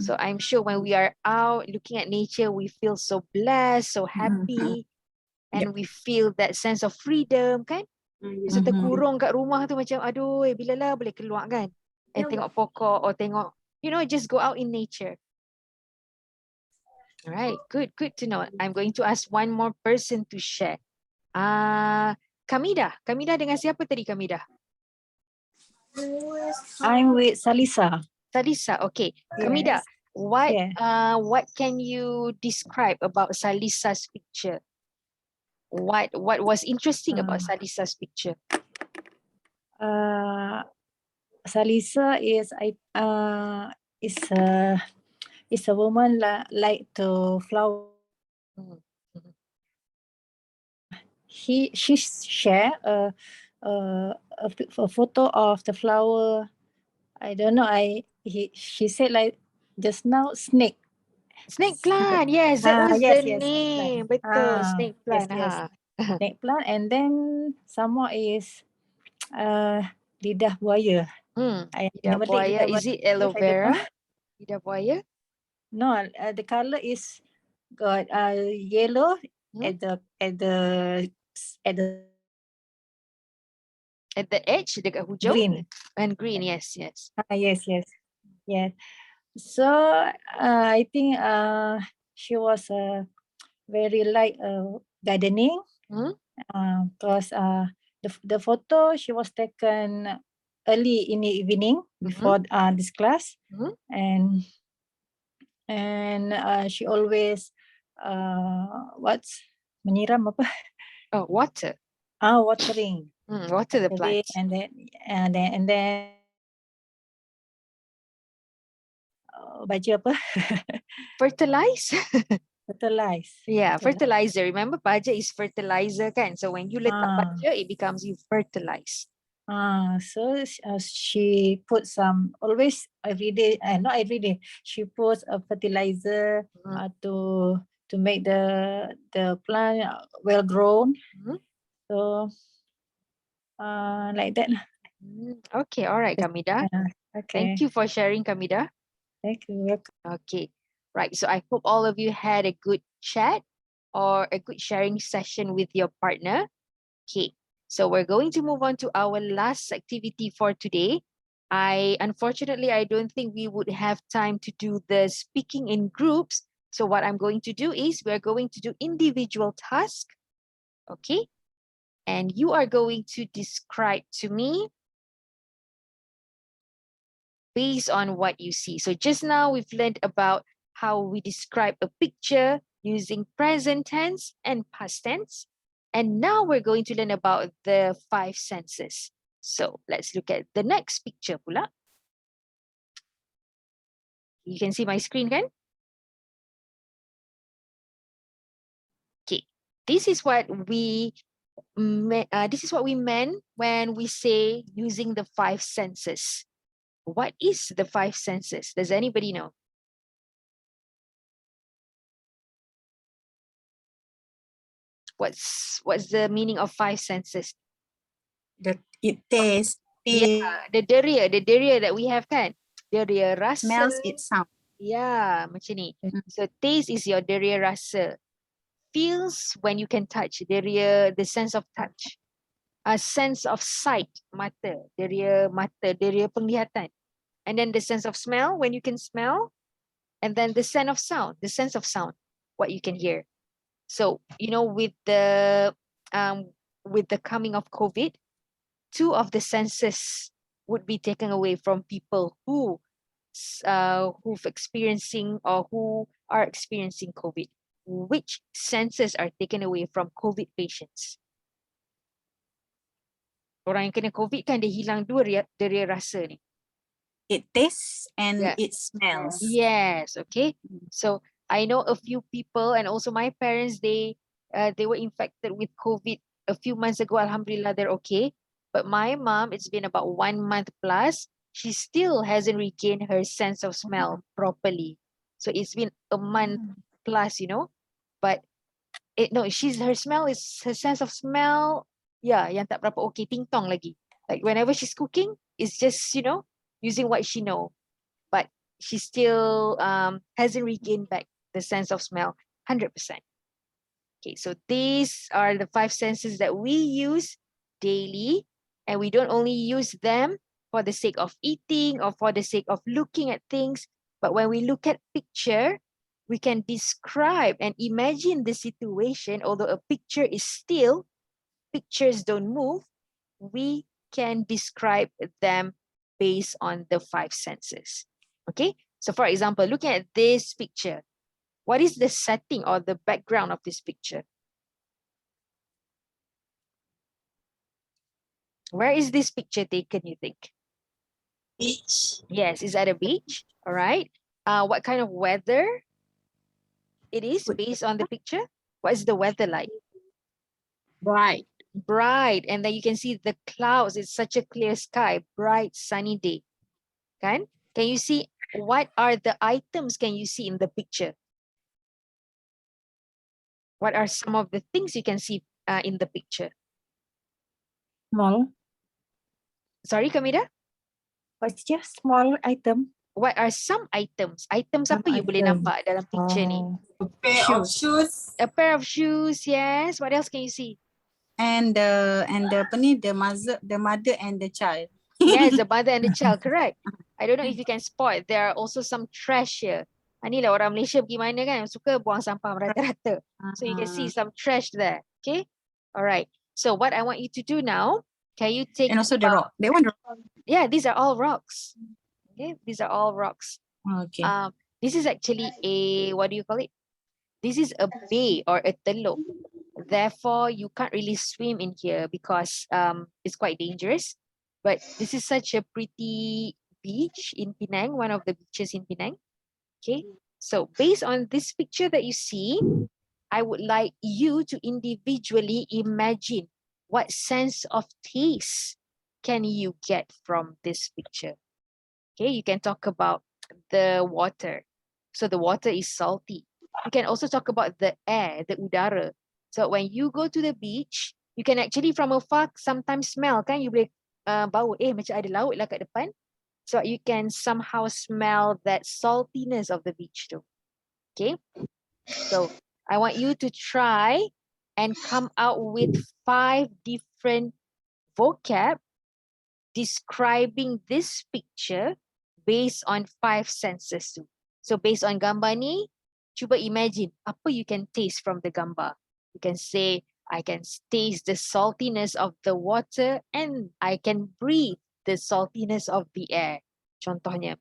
So I'm sure when we are out looking at nature, we feel so blessed, so happy, and we feel that sense of freedom, kan? Masa terkurung kat rumah tu macam, aduh, bila lah boleh keluar kan? Tengok pokok or tengok, just go out in nature. All right, good to know. I'm going to ask one more person to share. Kamida dengan siapa tadi Kamida? I'm with Salisa. Salisa, okay. Kamida, what can you describe about Salisa's picture? What was interesting about Salisa's picture? Salisa is a woman like to flower. She share a photo of the flower. I don't know. She said like just now snake. Snake plant, yes, that was the yes, name. Betul, snake plant. Yes. Snake plant, and then some more is lidah buaya. Lidah buaya. Is it aloe vera? Lidah buaya? No, the color is got yellow at the edge, dekat hujung. Green. And green, yes. Yes. So I think she was very like gardening. Because the photo she was taken early in the evening before this class, and she always menyiram apa? Water. Watering. Water the plants. And then baju apa? Fertilize. Yeah, fertilizer. Remember, baja is fertilizer, kan? So when you letak baja, it becomes you fertilize. So she put some always every day, not every day. She puts a fertilizer to make the plant well grown. So like that. Okay, all right, Kamida. Okay. Thank you for sharing, Kamida. Thank you. Okay, right. So I hope all of you had a good chat or a good sharing session with your partner. Okay, so we're going to move on to our last activity for today. Unfortunately, I don't think we would have time to do the speaking in groups. So what I'm going to do is we're going to do individual tasks. Okay, and you are going to describe to me based on what you see. So just now we've learned about how we describe a picture using present tense and past tense. And now we're going to learn about the 5 senses. So let's look at the next picture pula. You can see my screen, kan? Okay, this is what we meant when we say using the 5 senses. What is the 5 senses? Does anybody know? What's the meaning of 5 senses? It tastes. Yeah, the deria that we have, kan? Deria rasa. Smells, it sounds. Yeah, macam ni. So taste is your deria rasa. Feels when you can touch, deria the sense of touch. A sense of sight, mata, deria penglihatan. And then the sense of smell, when you can smell. And then the sense of sound, what you can hear. So, with the coming of COVID, 2 of the senses would be taken away from people who've experiencing or who are experiencing COVID. which senses are taken away from COVID patients? Orang yang kena COVID kan dia hilang dua dia rasa ni. It tastes and Yeah. it smells. Yes, okay. So I know a few people and also my parents, they were infected with COVID a few months ago. Alhamdulillah, they're okay. But my mom, it's been about 1 month plus. She still hasn't regained her sense of smell properly. So it's been a month plus, you know. But her sense of smell, yeah, yang tak berapa okay, ting tong lagi. Like whenever she's cooking, it's just, you know, using what she know. But she still hasn't regained back the sense of smell 100%. Okay, so these are the 5 senses that we use daily, and we don't only use them for the sake of eating or for the sake of looking at things, but when we look at picture, we can describe and imagine the situation. Although a picture is still, pictures don't move, we can describe them based on the 5 senses. Okay, so for example, looking at this picture, what is the setting or the background of this picture? Where is this picture taken, you think? Beach. Yes, is that a beach? All right. What kind of weather it is based on the picture? What is the weather like? Bright. Bright. And then you can see the clouds. It's such a clear sky, bright, sunny day. Can you see what are the items can you see in the picture? What are some of the things you can see in the picture? Small. Sorry, Kamida? What's just small item? What are some items? Items Some apa you boleh item. nampak dalam picture ni? A pair of shoes. A pair of shoes, yes. What else can you see? And the mother and the child. Yes, the mother and the child, correct. I don't know if you can spot, there are also some trash here. Ni lah orang Malaysia pergi mana kan, suka buang sampah rata-rata. So you can see some trash there, okay? All right. So what I want you to do now, can you take... And also the rock. That one. Yeah, these are all rocks. Okay, these are all rocks. Okay. This is actually a, what do you call it? This is a bay or a teluk. Therefore, you can't really swim in here because it's quite dangerous. But this is such a pretty beach in Penang, one of the beaches in Penang. Okay, so based on this picture that you see, I would like you to individually imagine what sense of taste can you get from this picture. Okay, you can talk about the water. So the water is salty. You can also talk about the air, the udara. So when you go to the beach, you can actually from afar sometimes smell, kan? You boleh bau, macam ada laut lah kat depan. So you can somehow smell that saltiness of the beach too. Okay, so I want you to try and come out with 5 different vocab describing this picture based on 5 senses too. So based on gambar ni, cuba imagine apa you can taste from the gambar. You can say, I can taste the saltiness of the water and I can breathe the saltiness of the air. Contohnya.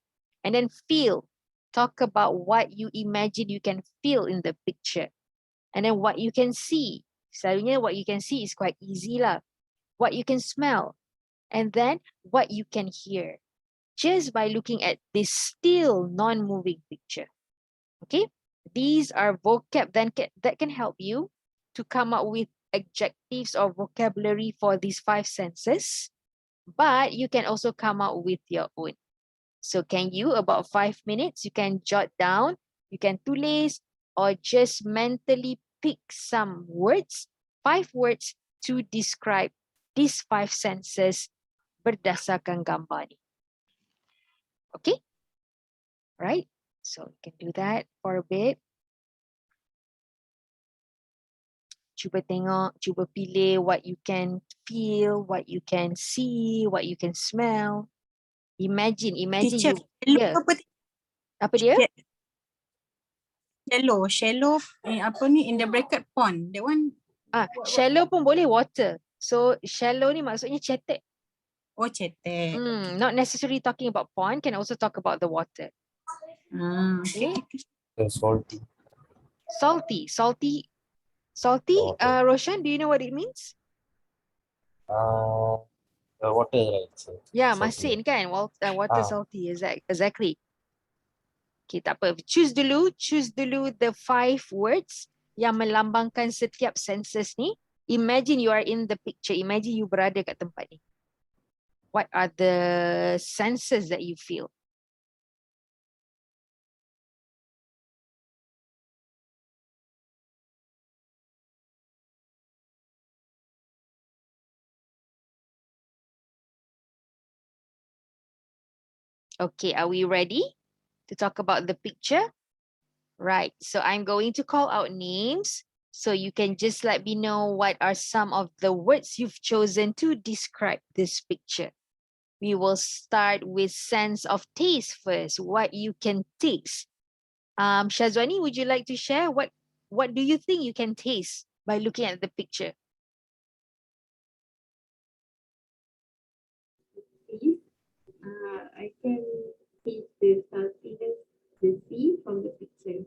And then feel. Talk about what you imagine you can feel in the picture. And then what you can see. Selalunya what you can see is quite easy lah. What you can smell. And then what you can hear. Just by looking at this still non-moving picture. Okay? These are vocab that can help you to come up with adjectives or vocabulary for these 5 senses. But you can also come up with your own. So can you, about 5 minutes, you can jot down, you can tulis, or just mentally pick some words, 5 words to describe these 5 senses berdasarkan gambar ni. Okay? Right? So you can do that for a bit. Cuba tengok, cuba pilih what you can feel, what you can see, what you can smell. Imagine Teacher, you. Yeah. Apa dia? Shallow. Apa ni in the bracket pond. That one. Shallow pun boleh water. So shallow ni maksudnya cetek. Oh, cetek. Not necessarily talking about pond, can also talk about the water. Okay. Salty. Salty. Salty. Okay. Roshan, do you know what it means? The water, right? So, Yeah, salty. masin kan? Water Ah. salty. Exactly. Okay, tak apa. Choose dulu the 5 words yang melambangkan setiap senses ni. Imagine you are in the picture. Imagine you berada kat tempat ni. What are the senses that you feel? Okay, are we ready to talk about the picture? Right, so I'm going to call out names. So you can just let me know what are some of the words you've chosen to describe this picture. We will start with sense of taste first, what you can taste. Shazwani, would you like to share what do you think you can taste by looking at the picture? I can taste the saltiness, the sea from the picture.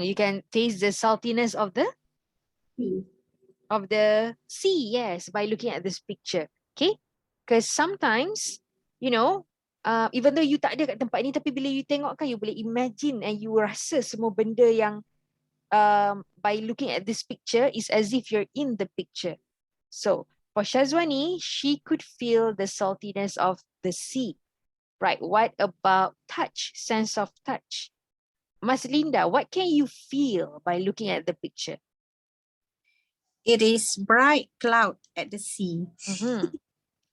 You can taste the saltiness of the sea, yes, by looking at this picture. Okay, because sometimes, you know, even though you tak ada kat tempat ni, tapi bila you tengok kan, you boleh imagine and you rasa semua benda yang by looking at this picture is as if you're in the picture. So for Shazwani, she could feel the saltiness of the sea. Right, what about touch, sense of touch? Mas Linda, what can you feel by looking at the picture? It is bright cloud at the sea.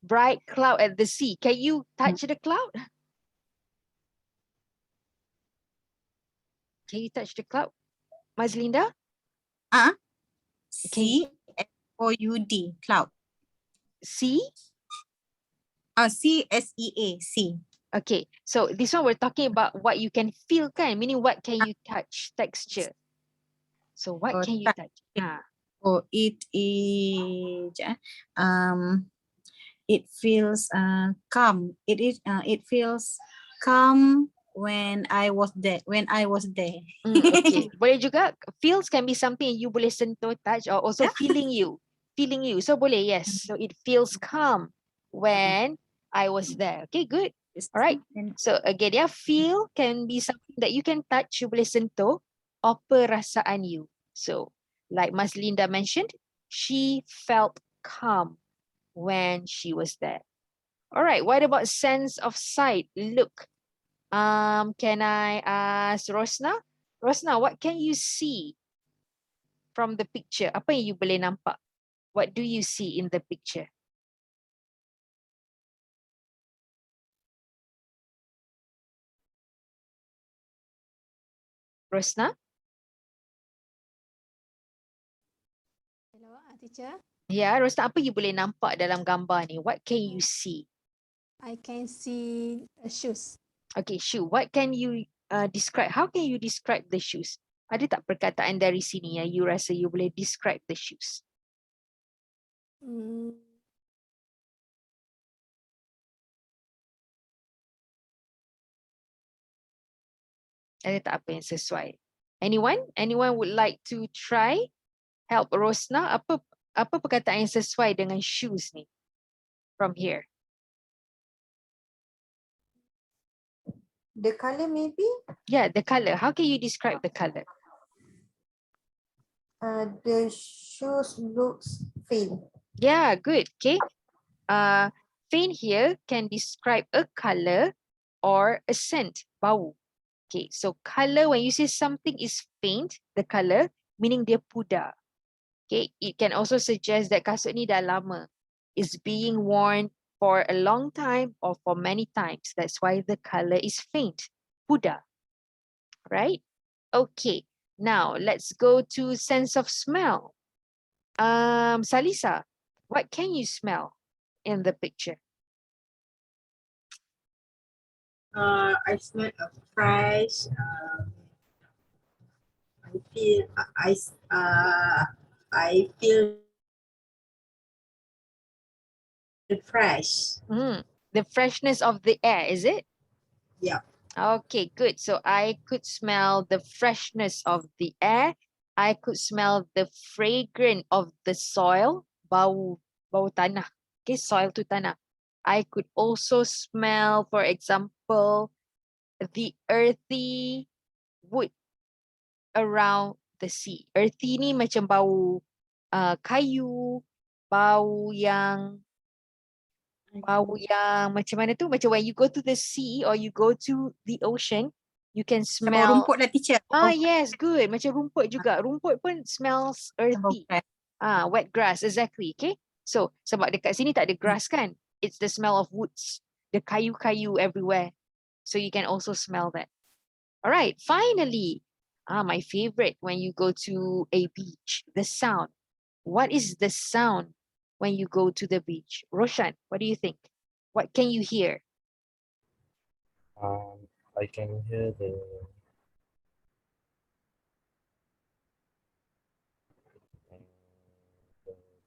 Bright cloud at the sea. Can you touch the cloud? Can you touch the cloud, Mas Linda? C-O-U-D, cloud. C? C-S-E-A, sea. Okay, so this one we're talking about what you can feel, kan? Meaning what can you touch, texture. So what can you touch? Oh, it is, it feels calm. It feels calm when I was there. Okay, boleh juga. Feels can be something you boleh sentuh, touch, or also feeling you. So boleh, yes. So it feels calm when I was there. Okay, good. All right. So again, feel can be something that you can touch, you boleh sentuh, or perasaan you. So like Mas Linda mentioned, she felt calm when she was there. All right, what about sense of sight? Look. Can I ask Rosna? Rosna, what can you see from the picture? Apa yang you boleh nampak? What do you see in the picture? Rosna? Hello, teacher. Ya, Rosna, apa you boleh nampak dalam gambar ni? What can you see? I can see shoes. Okay, shoe. What can you describe? How can you describe the shoes? Ada tak perkataan dari sini yang you rasa you boleh describe the shoes? Ada tak apa yang sesuai? Anyone? Anyone would like to try? Help Rosna. Apa perkataan yang sesuai dengan shoes ni? From here. The color maybe? Yeah, the color. How can you describe the color? The shoes looks faint. Yeah, good. Okay. Faint here can describe a color or a scent, bau. Okay, so color, when you say something is faint, the color, meaning dia pudar. Okay, it can also suggest that kasut ni dah lama. Is being worn for a long time or for many times. That's why the color is faint, pudar. Right? Okay, now let's go to sense of smell. Salisa, what can you smell in the picture? I smell a fresh. I feel fresh. The freshness of the air, is it? Yeah. Okay, good. So I could smell the freshness of the air I could smell the fragrance of the soil, bau tanah. Okay, soil to tanah. I could also smell, for example, the earthy wood around the sea. Earthy ni macam bau kayu, bau yang macam mana tu? Macam when you go to the sea or you go to the ocean, you can Bau smell. rumput lah teacher. Yes, good. Macam rumput juga. Rumput pun smells earthy. Wet grass, exactly. Okay. So, sebab dekat sini tak ada grass kan? It's the smell of woods. The kayu-kayu everywhere. So, you can also smell that. All right, finally. My favorite when you go to a beach, the sound. What is the sound when you go to the beach? Roshan, what do you think? What can you hear? I can hear the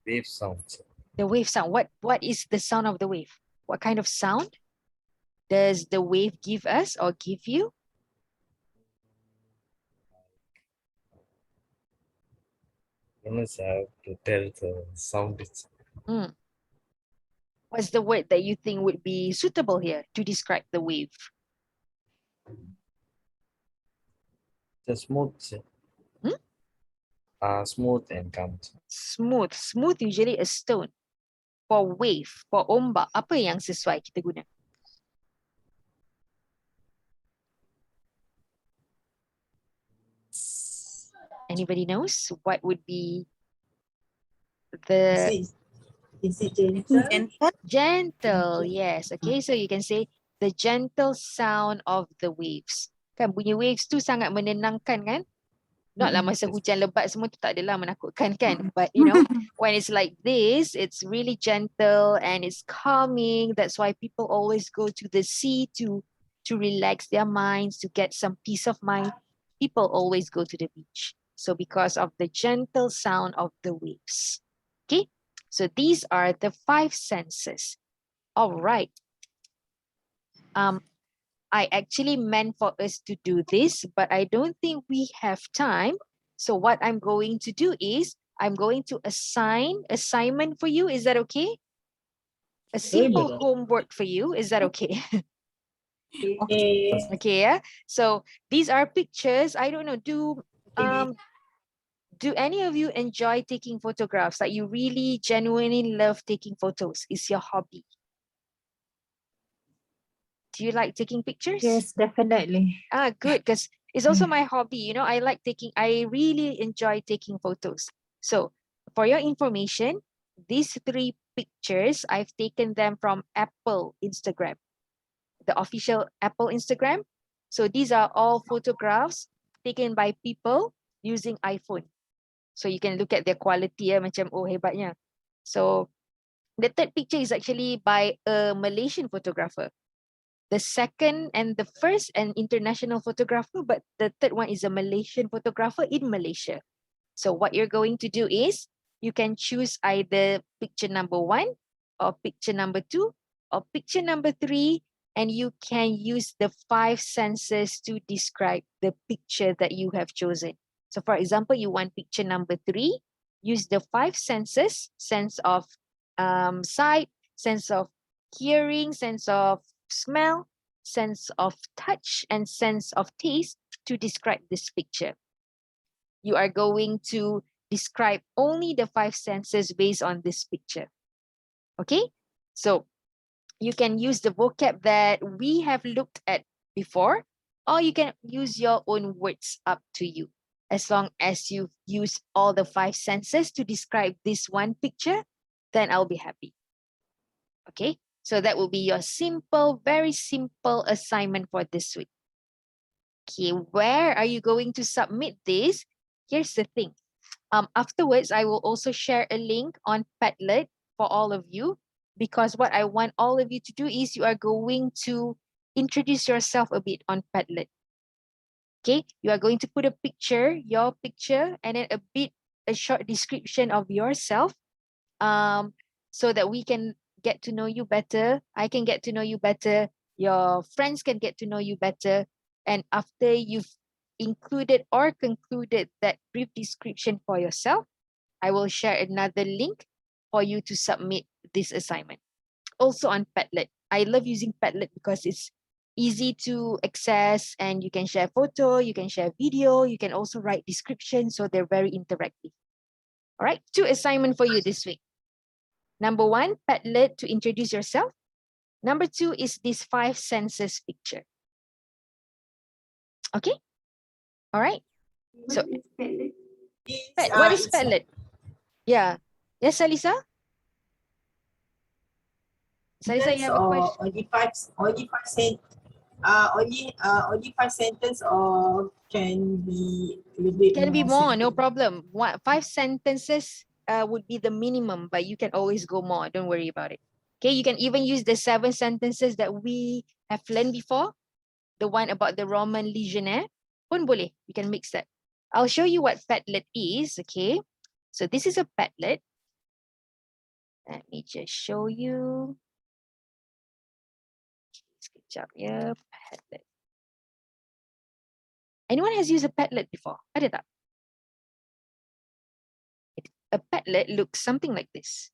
wave sound. The wave sound. What is the sound of the wave? What kind of sound does the wave give us or give you? Unless I have to tell the sound it's What's the word that you think would be suitable here to describe the wave? the smooth. Smooth and calm. Smooth. Smooth usually a stone. For wave, for ombak, apa yang sesuai kita guna? Anybody knows what would be the... Is it gentle? Gentle, yes. Okay, so you can say the gentle sound of the waves. Kan bunyi waves tu sangat menenangkan kan? Not lah masa hujan lebat semua tu tak adalah menakutkan kan? But you know, when it's like this, it's really gentle and it's calming. That's why people always go to the sea to relax their minds, to get some peace of mind. People always go to the beach. So because of the gentle sound of the waves. Okay, so these are the 5 senses. All right. I actually meant for us to do this, but I don't think we have time. So what I'm going to do is I'm going to assign assignment for you. Is that okay? A simple homework for you. Is that okay? Okay, yeah. So these are pictures. I don't know. Do any of you enjoy taking photographs? Like you really genuinely love taking photos? Is your hobby? Do you like taking pictures? Yes, definitely. Good, because it's also my hobby. You know, I really enjoy taking photos. So for your information, these 3 pictures, I've taken them from Apple Instagram, the official Apple Instagram. So these are all photographs taken by people using iPhone. So you can look at their quality, macam oh hebatnya. So the 3rd picture is actually by a Malaysian photographer. The 2nd and the 1st an international photographer, but the 3rd one is a Malaysian photographer in Malaysia. So what you're going to do is you can choose either picture number 1 or picture number 2 or picture number 3, and you can use the 5 senses to describe the picture that you have chosen. So for example, you want picture number 3, use the 5 senses, sense of sight, sense of hearing, sense of smell, sense of touch, and sense of taste to describe this picture. You are going to describe only the 5 senses based on this picture. Okay, so you can use the vocab that we have looked at before, or you can use your own words, up to you. As long as you use all the 5 senses to describe this one picture, then I'll be happy. Okay, so that will be your simple, very simple assignment for this week. Okay, where are you going to submit this? Here's the thing. Afterwards, I will also share a link on Padlet for all of you, because what I want all of you to do is you are going to introduce yourself a bit on Padlet. Okay, you are going to put a picture, your picture, and then a short description of yourself, so that we can get to know you better. I can get to know you better. Your friends can get to know you better. And after you've included or concluded that brief description for yourself, I will share another link for you to submit this assignment. Also on Padlet. I love using Padlet because it's easy to access and you can share photo, you can share video, you can also write description, so they're very interactive. All right, 2 assignments for you this week. Number 1, Padlet to introduce yourself. Number 2 is this 5 senses picture. Okay, all right. So, What is Padlet? what is Padlet? Yeah. Yes, Alisa? Salisa, you have a question? Only five sentence or can be a little bit Can be more more, no sentence? problem. 5 sentences would be the minimum, but you can always go more. Don't worry about it. Okay, you can even use the 7 sentences that we have learned before. The one about the Roman legionnaire. Pun boleh. You can mix that. I'll show you what Padlet is. Okay, so this is a Padlet. Let me just show you. Sekejap ya, Padlet. Anyone has used a Padlet before? Ada tak? A Padlet looks something like this.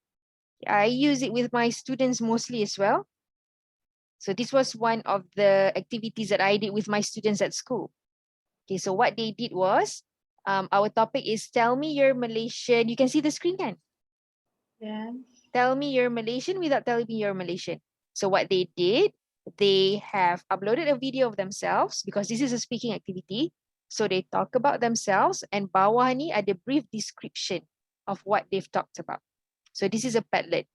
I use it with my students mostly as well. So this was one of the activities that I did with my students at school. Okay, so what they did was, our topic is tell me your Malaysian. You can see the screen, kan? Yeah. Tell me you're Malaysian without telling me you're Malaysian. So what they did, they have uploaded a video of themselves because this is a speaking activity. So they talk about themselves and bawah ni ada brief description of what they've talked about. So this is a Padlet.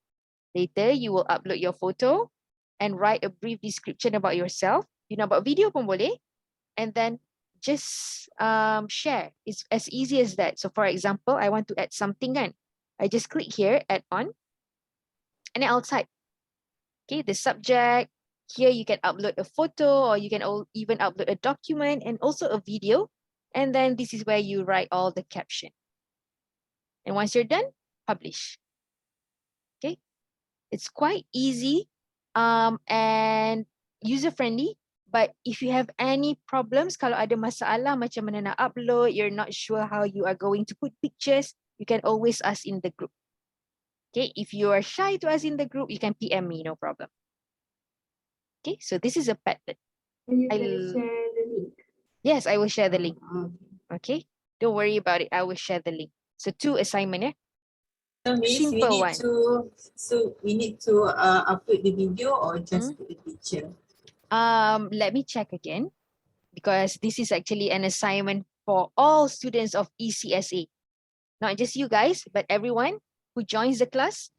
Later, you will upload your photo and write a brief description about yourself. You know about video pun boleh. And then just share. It's as easy as that. So for example, I want to add something kan. I just click here, add on. And then I'll type. Okay, the subject. Here you can upload a photo or you can even upload a document and also a video. And then this is where you write all the caption. And once you're done, publish. Okay, it's quite easy and user-friendly. But if you have any problems, kalau ada masalah macam mana nak upload, you're not sure how you are going to put pictures, you can always ask in the group. Okay, if you are shy to ask in the group, you can PM me, no problem. Okay, so this is a Padlet. And you can share the link. Yes, I will share the link. Okay, don't worry about it. I will share the link. So 2 assignment, So means simple one. we need to upload the video or just put the picture. Let me check again because this is actually an assignment for all students of ECSA. Not just you guys, but everyone who joins the class,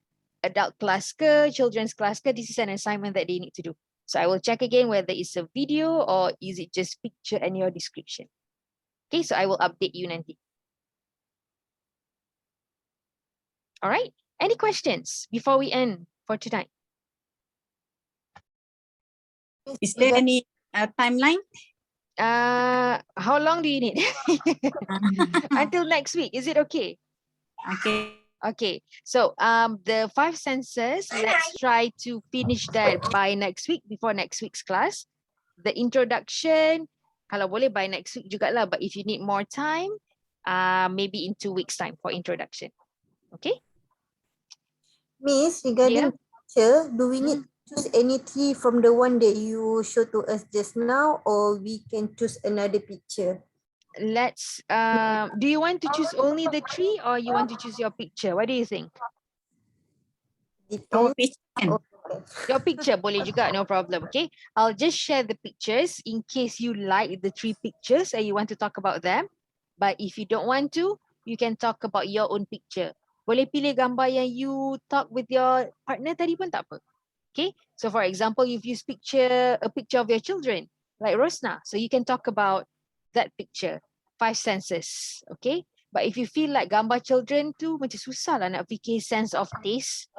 adult class ke, children's class ke, this is an assignment that they need to do. So I will check again whether it's a video or is it just picture and your description. Okay, so I will update you nanti. All right, any questions before we end for tonight? Is there any timeline? How long do you need? Until next week, is it okay? Okay. Okay, so the 5 senses, let's try to finish that by next week, before next week's class. The introduction, kalau boleh by next week jugalah, but if you need more time, maybe in 2 weeks time for introduction. Okay? Miss, regarding picture, do we need to choose any 3 from the one that you showed to us just now, or we can choose another picture? Let's, do you want to choose only the 3 or you want to choose your picture? What do you think? Our picture. Your picture boleh juga, no problem. Okay, I'll just share the pictures in case you like the 3 pictures and you want to talk about them. But if you don't want to, you can talk about your own picture. Boleh pilih gambar yang you talk with your partner tadi pun tak apa. Okay, so for example, you've used a picture of your children, like Rosna. So you can talk about that picture, 5 senses. Okay, but if you feel like gambar children tu macam susah lah nak fikir sense of taste.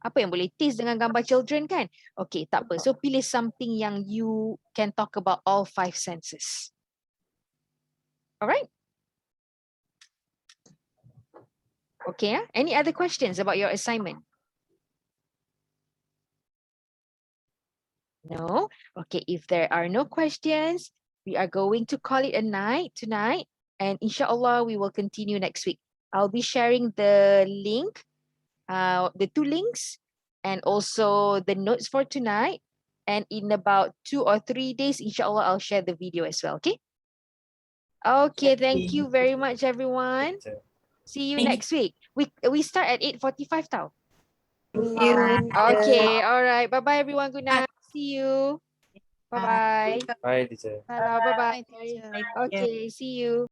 Apa yang boleh taste dengan gambar children kan? Okay, tak apa. So pilih something yang you can talk about all 5 senses. Alright? Okay, any other questions about your assignment? No? Okay, if there are no questions, we are going to call it a night tonight, and inshallah we will continue next week. I'll be sharing the link, the 2 links, and also the notes for tonight. And in about 2 or 3 days, inshallah, I'll share the video as well. Okay. Okay. Thank you very much, everyone. See you next week. We start at 8:45 tau. Thank you. Okay. All right. Bye bye, everyone. Good night. See you. Bye bye. Bye, teacher. Bye bye. Bye, teacher. Okay. See you.